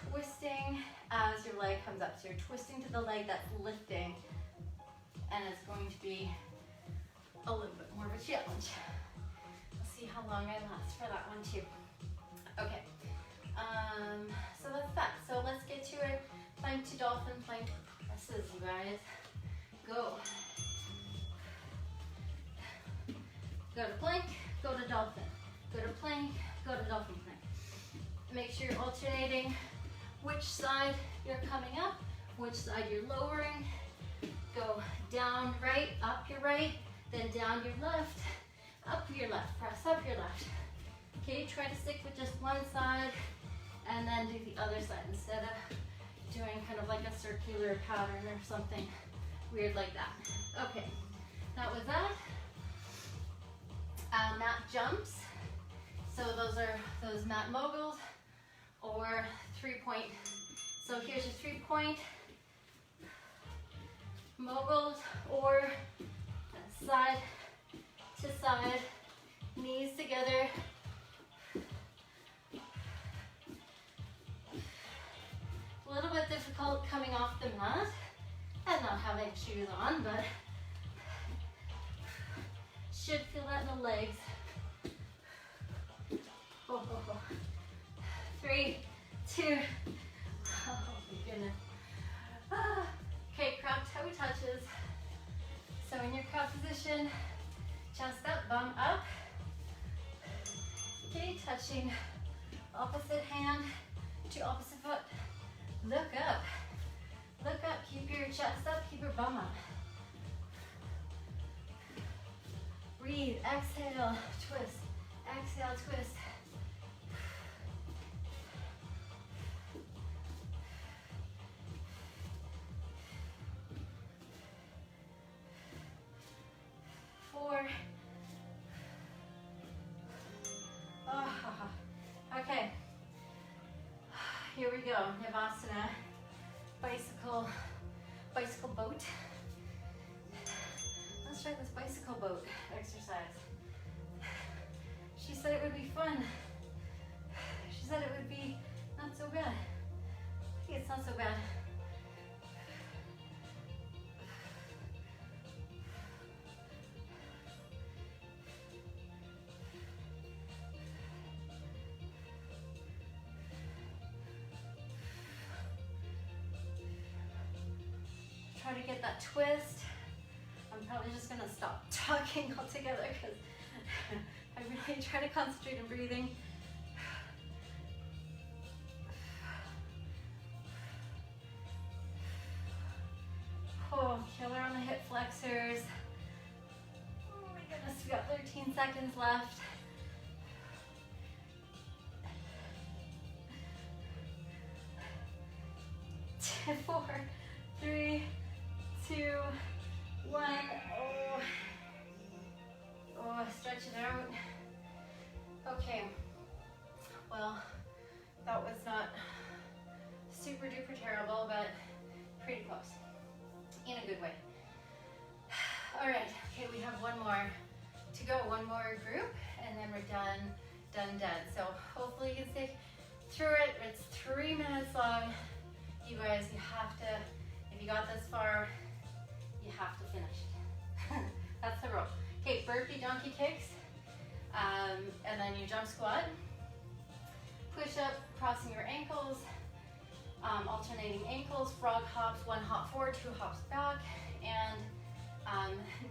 twisting as your leg comes up. So you're twisting to the leg that's lifting, and it's going to be a little bit more of a challenge. We'll see how long I last for that one too. Okay, so that's that. So let's get to it. Plank to dolphin plank presses, you guys. Go. Go to plank, go to dolphin. Go to plank, go to dolphin plank. Make sure you're alternating which side you're coming up, which side you're lowering. Go down right, up your right, then down your left, up your left, press up your left. Okay, try to stick with just one side and then do the other side instead of doing kind of like a circular pattern or something weird like that. Okay, that was that. Mat jumps. So those are those mat moguls or 3-point. So here's your 3-point moguls, or side to side, knees together. A little bit difficult coming off the mat and not having shoes on, but should feel that in the legs. 3, 2, oh my goodness. Okay, crab toe touches. So in your crab position, chest up, bum up. Okay, touching opposite hand to opposite foot. Look up. Look up, keep your chest up, keep your bum up. Breathe, exhale, twist. Exhale, twist. Okay, here we go, Navasana, bicycle boat. Let's try this bicycle boat exercise. She said it would be fun. She said it would be not so bad. I think it's not so bad. try to get that twist. I'm probably just gonna stop talking altogether because I really try to concentrate on breathing. Oh, killer on the hip flexors. Oh my goodness, we got 13 seconds left. 4, 3, 2, 1. Oh, stretch it out. Okay. Well, that was not super duper terrible, but pretty close. In a good way. All right. Okay, we have one more to go. One more group, and then we're done. So hopefully you can stick through it. It's 3 minutes long. You guys, you have to, if you got this far, you have to finish it. That's the rule. Okay, burpee donkey kicks, and then you jump squat, push up, crossing your ankles, alternating ankles, frog hops, 1 hop forward, 2 hops back, and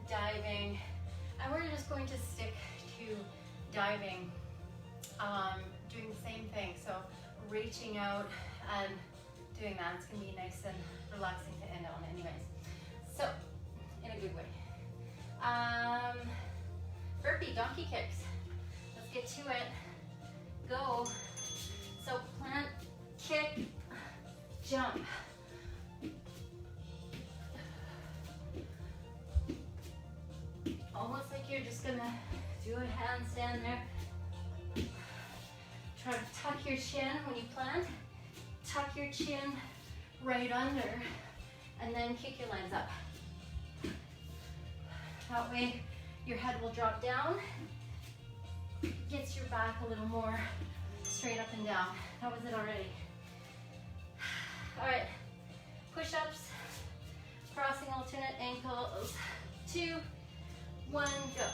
diving. And we're just going to stick to diving, doing the same thing. So reaching out and doing that. It's gonna be nice and relaxing to end on anyways. So, in a good way. Burpee donkey kicks. Let's get to it. Go. So plant, kick, jump. Almost like you're just gonna do a handstand there. Try to tuck your chin when you plant. Tuck your chin right under, and then kick your legs up. That way your head will drop down, gets your back a little more straight up and down. That was it already. All right, push-ups, crossing alternate ankles. 2, 1, go.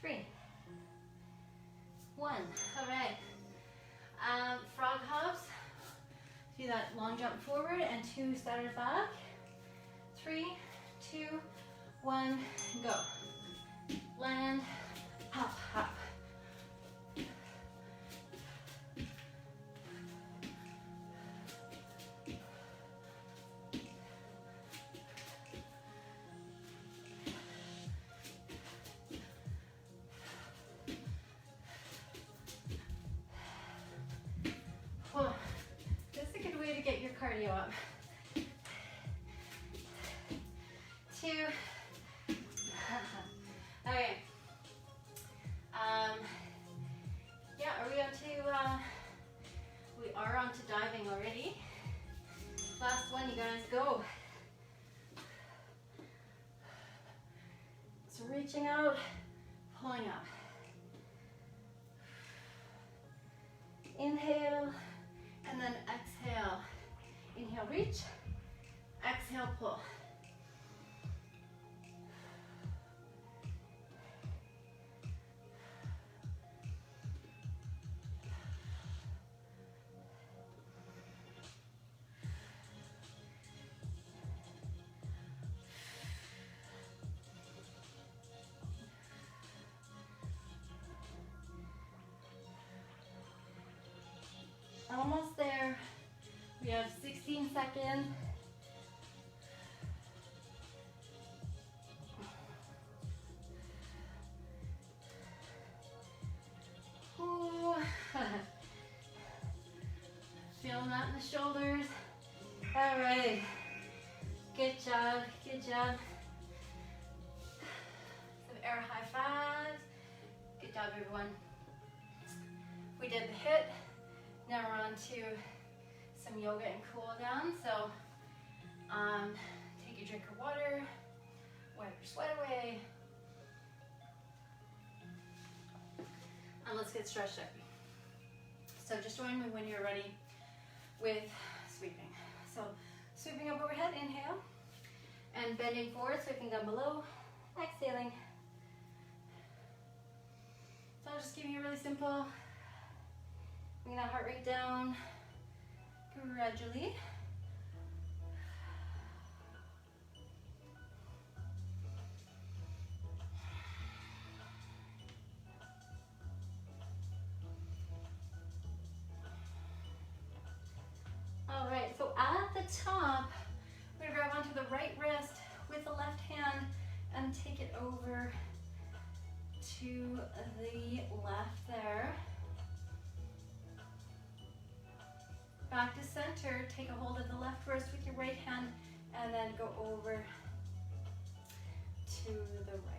Three, 1. All right. Frog hops. Do that long jump forward and 2 stutter back. 3, 2, 1, go. Land, hop, hop. Oh, this is a good way to get your cardio up. 2. Okay. Yeah, are we on to, we are on to diving already. Last one, you guys, go. So reaching out, pulling up. Inhale, and then exhale. Inhale, reach. Exhale, pull. Almost there. We have 16 seconds. Ooh. Feeling that in the shoulders. All right. Good job. Good job. Some air high fives. Good job, everyone. We did the HIIT. Now we're on to some yoga and cool down. So take a drink of water, wipe your sweat away, And let's get stretched out. So just join me when you're ready with sweeping. So sweeping up overhead, inhale, and bending forward, sweeping down below, exhaling. So I'm just keeping it really simple. Bring that heart rate down gradually. All right, so at the top, we're gonna grab onto the right wrist with the left hand and take it over to the left there. Back to center, take a hold of the left wrist with your right hand and then go over to the right.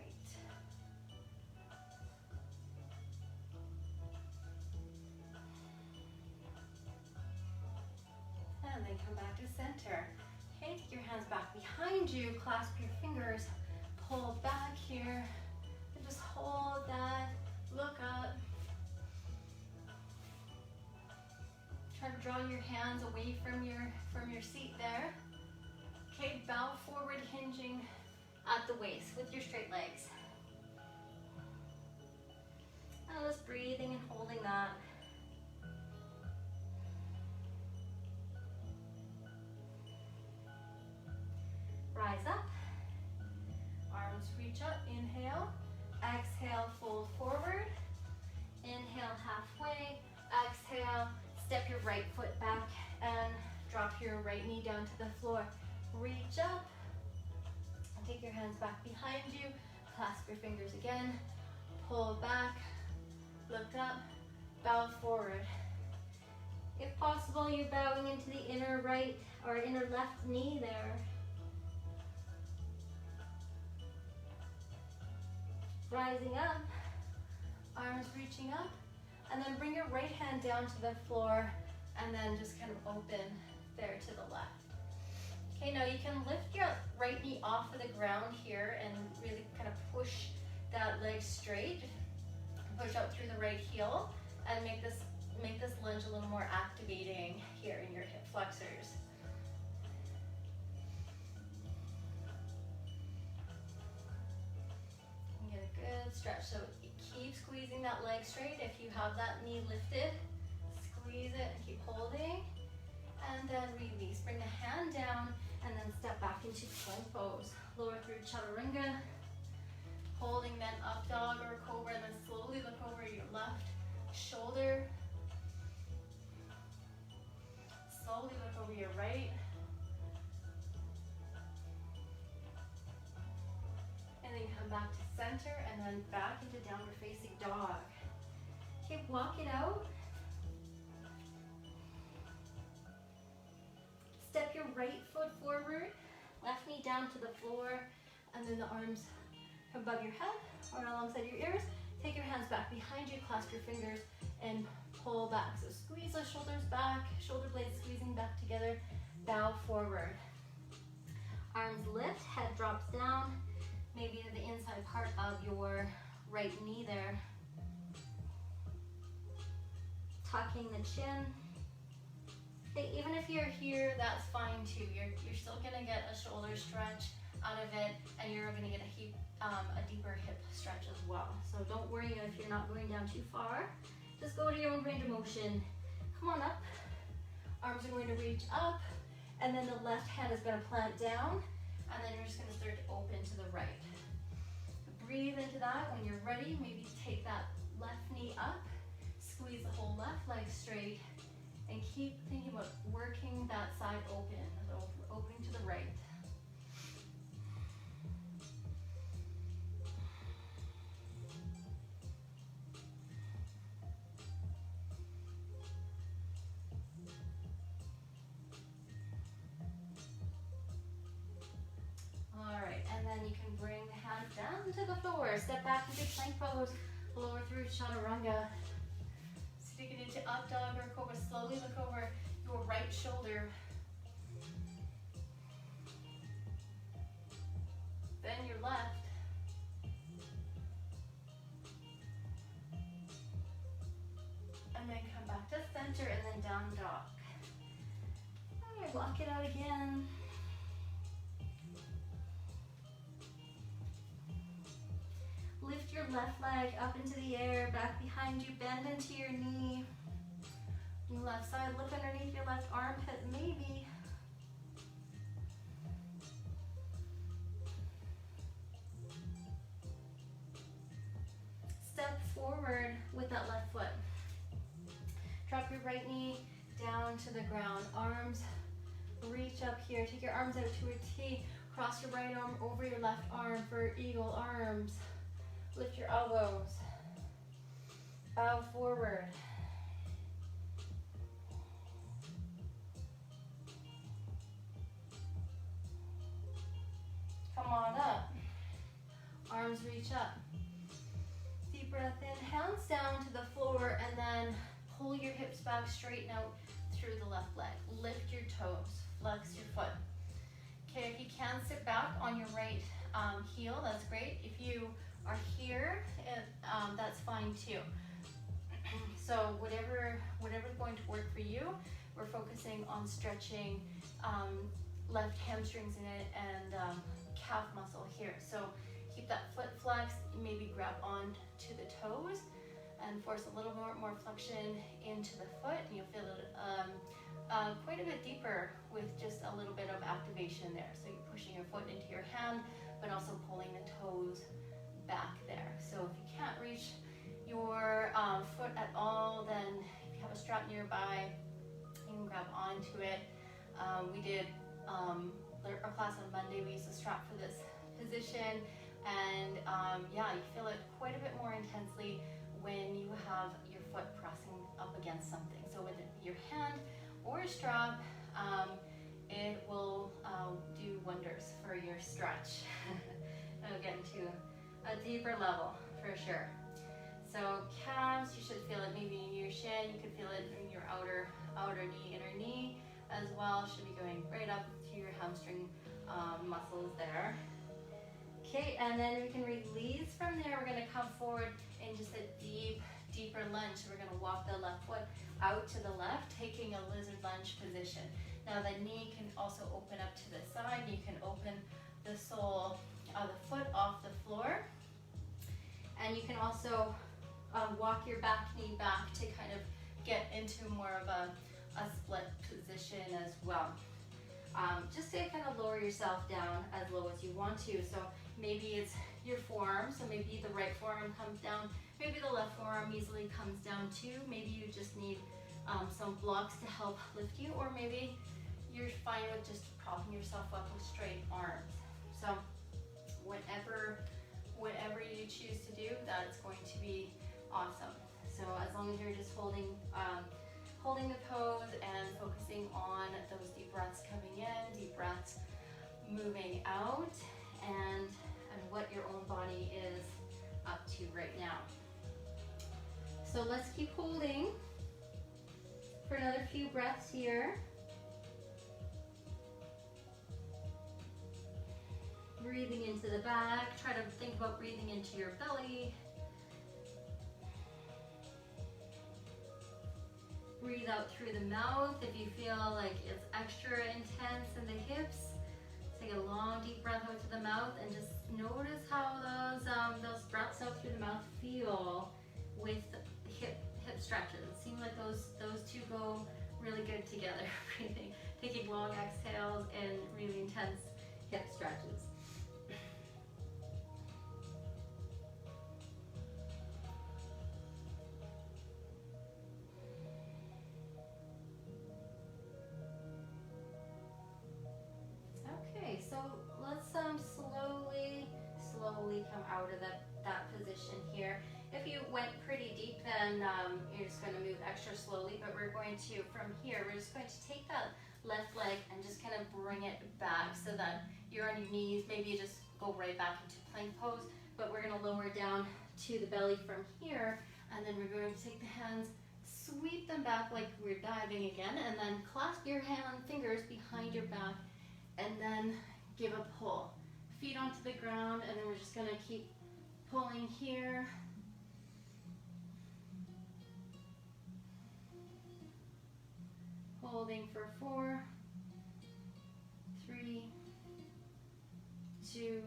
And then come back to center. Okay, take your hands back behind you, clasp your fingers, pull back here, and just hold that, look up. Try to draw your hands away from your seat there. Okay, bow forward, hinging at the waist with your straight legs. And just breathing and holding that. Rise up, arms reach up, inhale, exhale, fold forward, inhale halfway, exhale, step your right foot back and drop your right knee down to the floor. Reach up, and take your hands back behind you, clasp your fingers again, pull back, look up, bow forward. If possible, you're bowing into the inner right or inner left knee there. Rising up, arms reaching up, and then bring your right hand down to the floor and then just kind of open there to the left. Okay, now you can lift your right knee off of the ground here and really kind of push that leg straight. Push out through the right heel and make this lunge a little more activating here in your hip flexors. Good stretch, so keep squeezing that leg straight. If you have that knee lifted, squeeze it and keep holding, and then release. Bring the hand down and then step back into plank pose. Lower through chaturanga, holding then up dog or cobra, and then slowly look over your left shoulder. Slowly look over your right. And then come back to center and then back into downward facing dog. Okay, walk it out. Step your right foot forward, left knee down to the floor, and then the arms above your head or alongside your ears. Take your hands back behind you, clasp your fingers, and pull back. So squeeze those shoulders back, shoulder blades squeezing back together, bow forward. Arms lift, head drops down, maybe to the inside part of your right knee there. Tucking the chin. Okay, even if you're here, that's fine too. You're still gonna get a shoulder stretch out of it, and you're gonna get a deeper hip stretch as well. So don't worry if you're not going down too far. Just go to your own range of motion. Come on up. Arms are going to reach up, and then the left hand is gonna plant down, and then you're just gonna start to open to the right. Breathe into that. When you're ready, maybe take that left knee up, squeeze the whole left leg straight, and keep thinking about working that side open, so opening to the right. To the floor, step back into plank pose, lower through chaturanga. Stick it into up dog or cobra. Slowly look over your right shoulder. Then your left. Block it out again. Lift your left leg up into the air, back behind you, bend into your knee. Left side, look underneath your left armpit, maybe. Step forward with that left foot. Drop your right knee down to the ground. Arms reach up here. Take your arms out to a T. Cross your right arm over your left arm for eagle arms. Lift your elbows. Bow forward. Come on up. Arms reach up. Deep breath in. Hands down to the floor and then pull your hips back, straighten out through the left leg. Lift your toes. Flex your foot. Okay, if you can sit back on your right heel, that's great. If you are here, that's fine too. So whatever's going to work for you, we're focusing on stretching left hamstrings in it and calf muscle here. So keep that foot flexed, maybe grab on to the toes and force a little more flexion into the foot. And you'll feel it quite a bit deeper with just a little bit of activation there. So you're pushing your foot into your hand, but also pulling the toes back there. So if you can't reach your foot at all, then if you have a strap nearby, you can grab onto it. We did our class on Monday. We used a strap for this position, and yeah, you feel it quite a bit more intensely when you have your foot pressing up against something. So with your hand or a strap, it will do wonders for your stretch. It'll get into a deeper level for sure. So calves, you should feel it maybe in your shin. You could feel it in your outer knee, inner knee as well. Should be going right up to your hamstring muscles there. Okay, and then we can release from there. We're gonna come forward in just a deeper lunge. So we're gonna walk the left foot out to the left, taking a lizard lunge position. Now the knee can also open up to the side. You can open the sole of the foot off the floor. And you can also walk your back knee back to kind of get into more of a split position as well. Just to kind of lower yourself down as low as you want to. So maybe it's your forearm, so maybe the right forearm comes down, maybe the left forearm easily comes down too. Maybe you just need some blocks to help lift you, or maybe you're fine with just propping yourself up with straight arms. So whatever you choose to do, that's going to be awesome. So as long as you're just holding the pose and focusing on those deep breaths coming in, deep breaths moving out, and what your own body is up to right now. So let's keep holding for another few breaths here. Breathing into the back. Try to think about breathing into your belly. Breathe out through the mouth if you feel like it's extra intense in the hips. Take a long deep breath out to the mouth and just notice how those breaths out through the mouth feel with hip stretches. It seems like those two go really good together. Breathing, taking long exhales and really intense hip stretches. So let's slowly come out of that position here. If you went pretty deep, then you're just going to move extra slowly, but we're going to, from here, we're just going to take that left leg and just kind of bring it back so that you're on your knees. Maybe you just go right back into plank pose, but we're going to lower down to the belly from here, and then we're going to take the hands, sweep them back like we're diving again, and then clasp your fingers behind your back, and then give a pull. Feet onto the ground, and then we're just going to keep pulling here. Holding for 4, 2,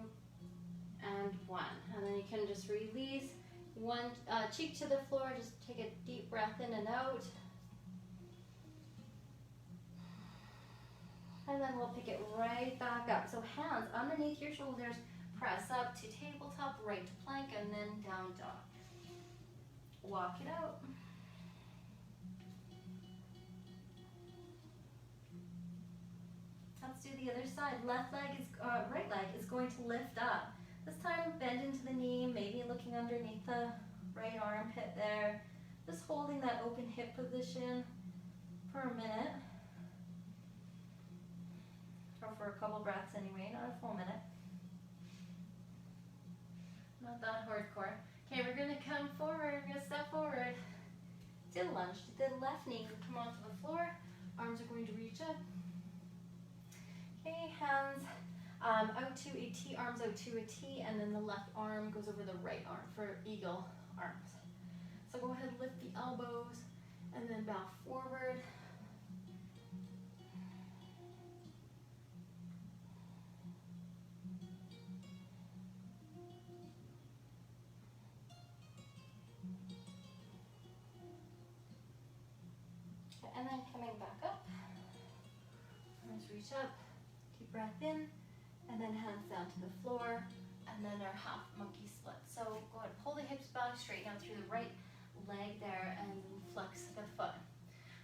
and 1. And then you can just release one cheek to the floor. Just take a deep breath in and out. And then we'll pick it right back up. So hands underneath your shoulders, press up to tabletop, right to plank, and then down dog. Walk it out. Let's do the other side. Right leg is going to lift up. This time bend into the knee, maybe looking underneath the right armpit there. Just holding that open hip position for a minute. Or for a couple breaths anyway, not a full minute. Not that hardcore. Okay, we're gonna come forward, we're gonna step forward. To lunge, the left knee will come onto the floor. Arms are going to reach up. Okay, hands out to a T, arms out to a T, and then the left arm goes over the right arm for eagle arms. So go ahead, lift the elbows, and then bow forward. And then coming back up, arms reach up, deep breath in, and then hands down to the floor, and then our half monkey split. So go ahead, pull the hips back, straighten out through the right leg there, and flex the foot.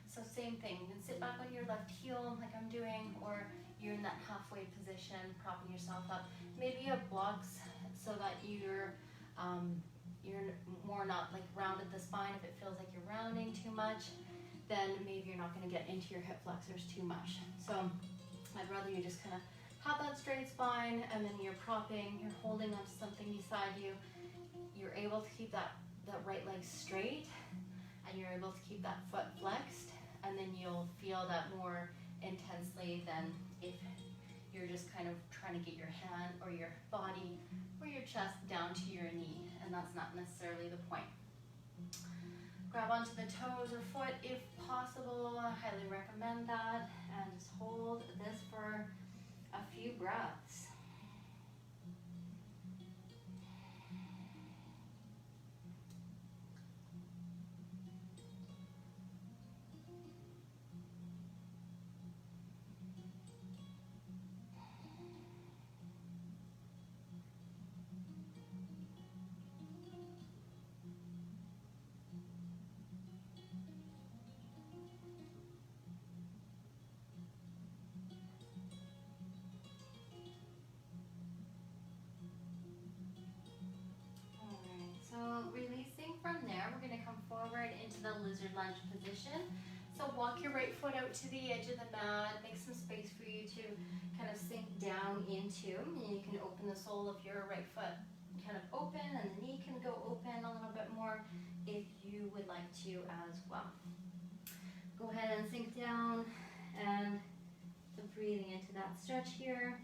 So same thing, you can sit back on your left heel like I'm doing, or you're in that halfway position, propping yourself up. Maybe you have blocks so that you're more not like round at the spine. If it feels like you're rounding too much, then maybe you're not going to get into your hip flexors too much. So I'd rather you just kind of have that straight spine, and then you're propping, you're holding onto something beside you. You're able to keep that right leg straight, and you're able to keep that foot flexed, and then you'll feel that more intensely than if you're just kind of trying to get your hand or your body or your chest down to your knee, and that's not necessarily the point. Grab onto the toes or foot if possible. I highly recommend that. And just hold this for a few breaths. Releasing from there, we're going to come forward into the lizard lunge position. So walk your right foot out to the edge of the mat, make some space for you to kind of sink down into. And you can open the sole of your right foot kind of open, and the knee can go open a little bit more if you would like to as well. Go ahead and sink down and breathing into that stretch here.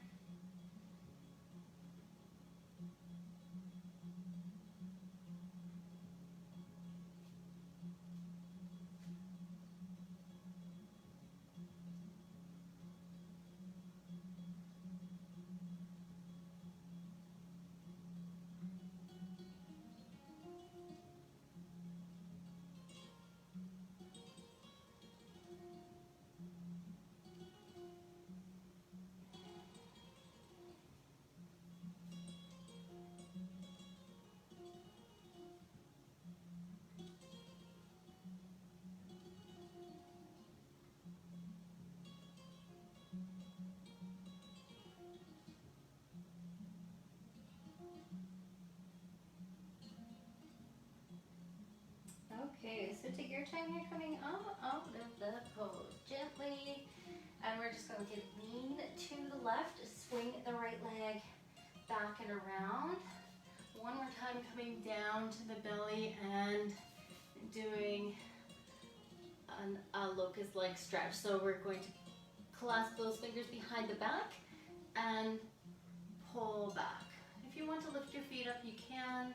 Okay, so take your time here, coming up out of the pose gently, and we're just going to lean to the left, swing the right leg back and around. One more time, coming down to the belly and doing a locust leg stretch. So we're going to clasp those fingers behind the back and pull back. If you want to lift your feet up, you can.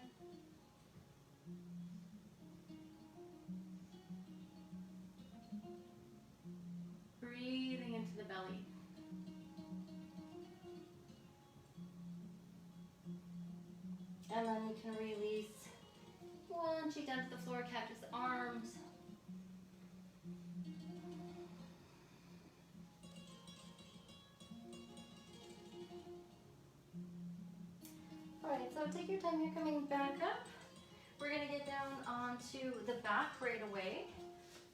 Breathing into the belly. you can release one cheek down to the floor, cactus arms. Alright, so take your time here coming back up. We're going to get down onto the back right away.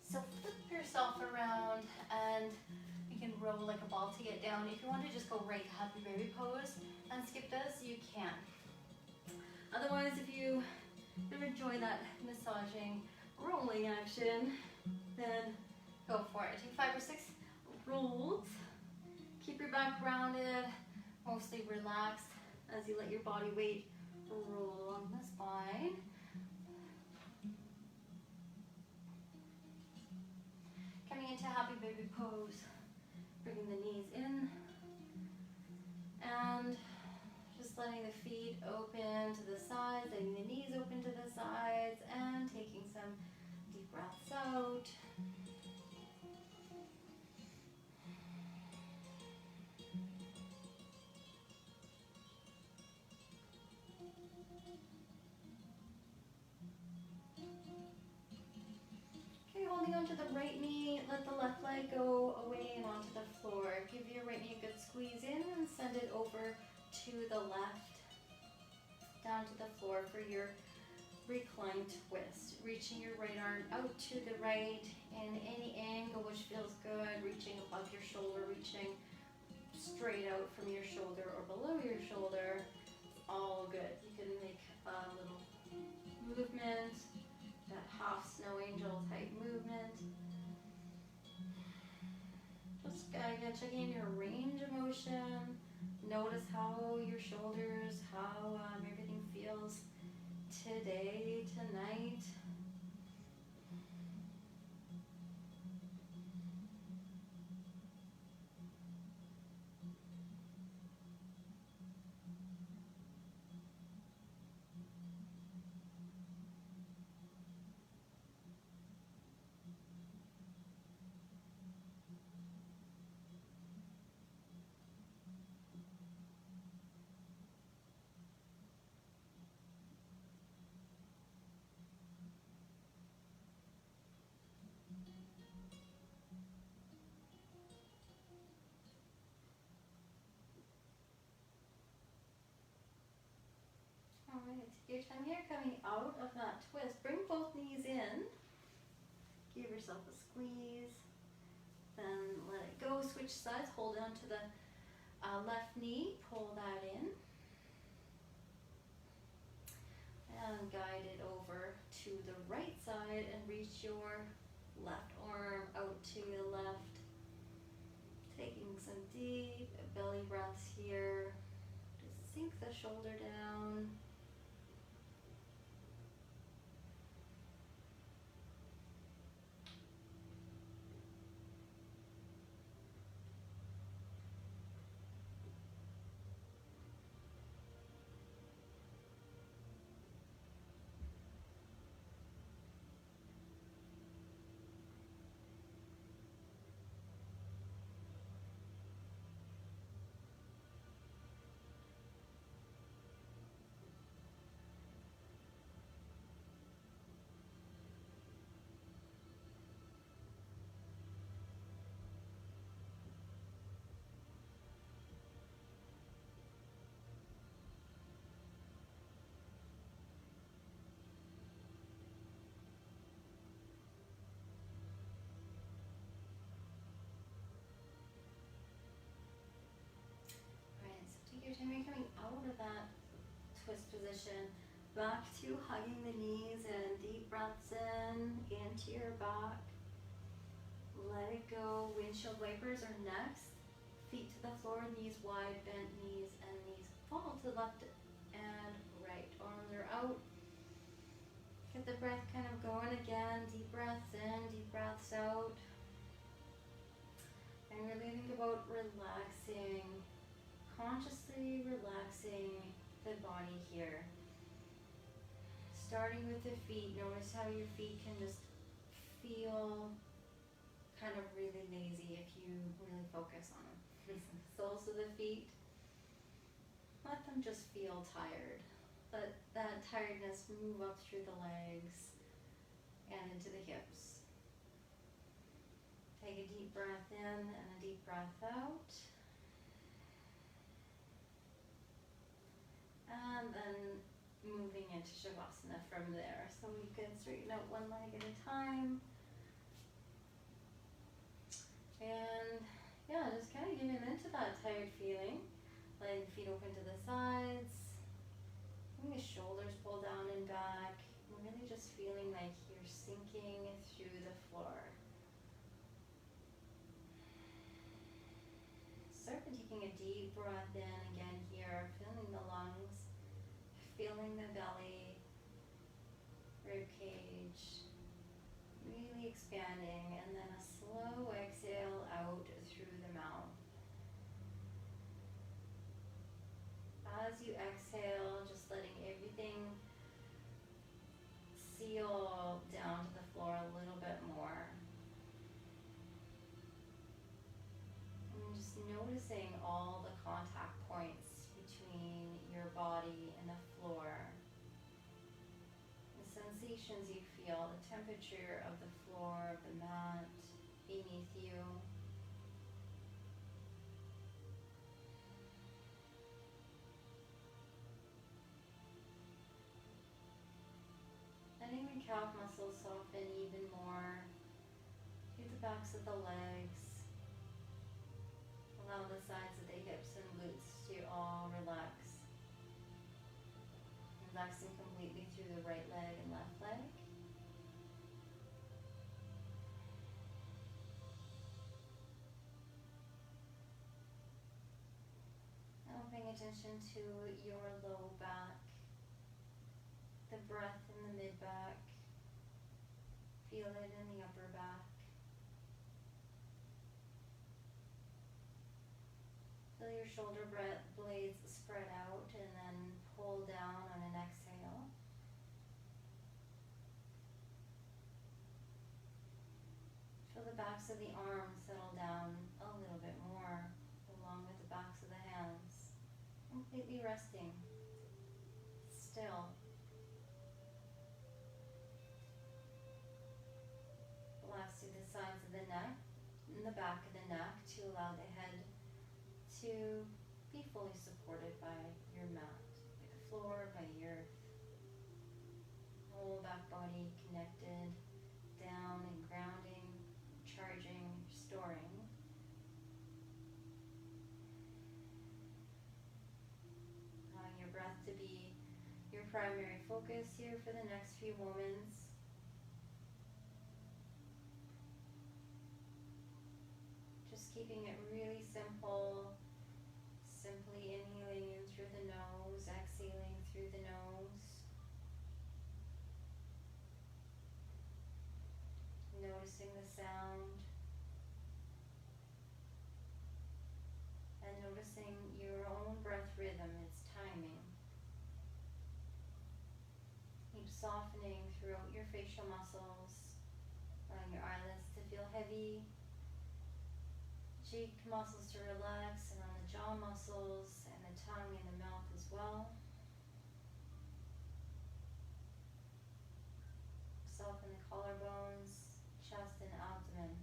So flip yourself around and you can roll like a ball to get down. If you want to just go right to happy baby pose and skip this, you can. Otherwise, if you enjoy that massaging rolling action, then go for it. Do 5 or 6 rolls. Keep your back rounded, mostly relaxed as you let your body weight roll along the spine. Coming into happy baby pose, bringing the knees in and just letting the feet open to the sides, letting the knees open to the sides, and taking some deep breaths out. Okay, holding onto the right knee, let the left leg go away and onto the floor. Give your right knee a good squeeze in and send it over to the left, down to the floor for your recline twist. Reaching your right arm out to the right in any angle which feels good, reaching above your shoulder, reaching straight out from your shoulder or below your shoulder. It's all good. You can make a little movement, that half snow angel type movement. Just again, checking in your range of motion. Notice how your shoulders, how everything feels today, tonight. Alright, take your time here, coming out of that twist. Bring both knees in. Give yourself a squeeze. Then let it go. Switch sides. Hold on to the left knee. Pull that in. And guide it over to the right side and reach your left arm out to the left. Taking some deep belly breaths here. Just sink the shoulder down. Time you're coming out of that twist position, back to hugging the knees and deep breaths in, into your back. Let it go. Windshield wipers are next. Feet to the floor, knees wide, bent knees, and knees fall to left and right. Arms are out. Get the breath kind of going again. Deep breaths in, deep breaths out. And really think about relaxing. Consciously relaxing the body here. Starting with the feet, notice how your feet can just feel kind of really lazy if you really focus on them. Soles of the feet, let them just feel tired. Let that tiredness move up through the legs and into the hips. Take a deep breath in and a deep breath out. And then moving into Shavasana from there. So we can straighten out one leg at a time. And yeah, just kind of giving into that tired feeling. Letting the feet open to the sides. Letting the shoulders pull down and back. And really just feeling like you're sinking through the floor. Start by taking a deep breath in again here, feeling the lungs, feeling the belly, rib cage, really expanding, and then a slow exhale out through the mouth. As you exhale, just letting everything seal down to the floor a little bit more. And just noticing all the contact points between your body and the floor. The sensations you feel, the temperature of the floor, of the mat beneath you. Letting the calf muscles soften even more through the backs of the legs. Allow the sides of the hips and glutes to all relax. Relaxing completely through the right leg and left leg. Now paying attention to your low back, the breath in the mid back, feel it in the upper back. Feel your shoulder blades spread out and then pull down on an exhale. Feel the backs of the arms settle down a little bit more, along with the backs of the hands. Completely resting. Still. Relax through the sides of the neck and the back of the neck to allow the head to be fully supported by your mat, by the floor, by the earth. Whole back body connected, down and grounding, charging, restoring. Allowing your breath to be your primary focus here for the next few moments. Just keeping it really simple. Simply inhaling in through the nose, exhaling through the nose. Noticing the sound. And noticing your own breath rhythm, its timing. Keep softening throughout your facial muscles, allowing your eyelids to feel heavy, cheek muscles to relax, and on the jaw muscles and the tongue and the mouth as well. Soften the collarbones, chest and abdomen.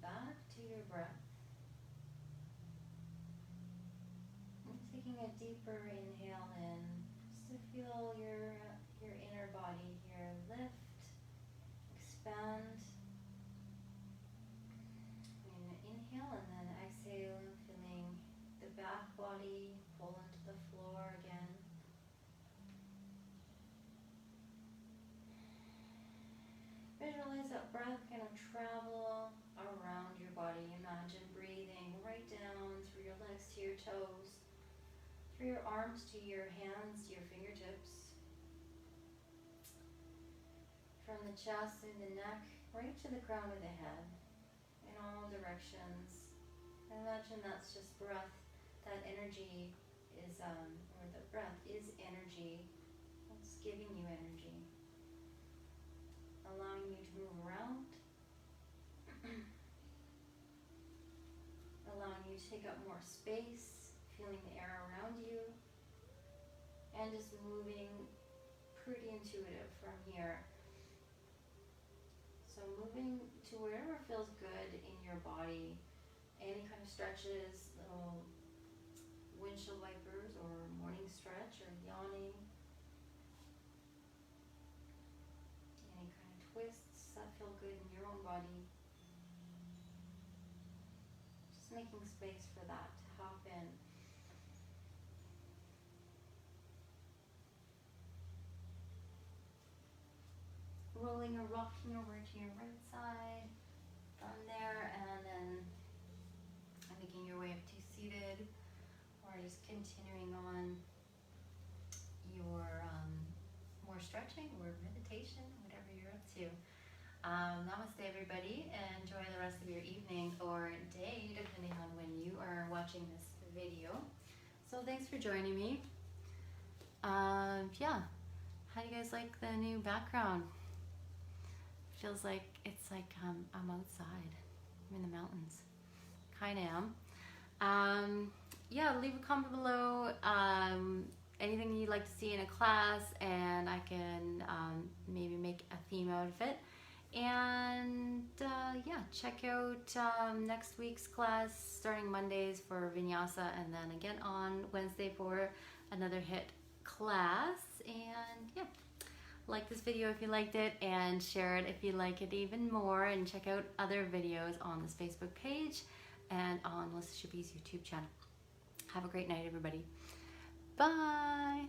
back to your breath. And taking a deeper inhale in, just to feel your inner body here lift, expand. And inhale and then exhale, feeling the back body pull into the floor again. Visualize that breath kind of travel around your body. Imagine breathing right down through your legs to your toes, through your arms to your hands, to your fingertips, from the chest and the neck right to the crown of the head, in all directions. And imagine that's just breath. That energy is, or the breath is energy. It's giving you energy, allowing you to move around, allowing you to take up more space, feeling the air around you, and just moving pretty intuitive from here. So moving to wherever feels good in your body, any kind of stretches, little windshield wipers or morning stretch or yawning, any kind of twists that feel good in your own body. Just making space for that to happen. Rolling or rocking over to your right side from there, and then making your way up to seated, or just continuing on your more stretching or meditation, whatever you're up to. Namaste everybody, and enjoy the rest of your evening or day, depending on when you are watching this video. So thanks for joining me. Yeah, how do you guys like the new background? Feels like it's like I'm outside. I'm in the mountains. Kind of am. Yeah, leave a comment below. Anything you'd like to see in a class, and I can maybe make a theme out of it. And yeah, check out next week's class starting Mondays for Vinyasa, and then again on Wednesday for another HIIT class. And yeah, like this video if you liked it, and share it if you like it even more, and check out other videos on this Facebook page and on Melissa Shabi's YouTube channel. Have a great night, everybody. Bye.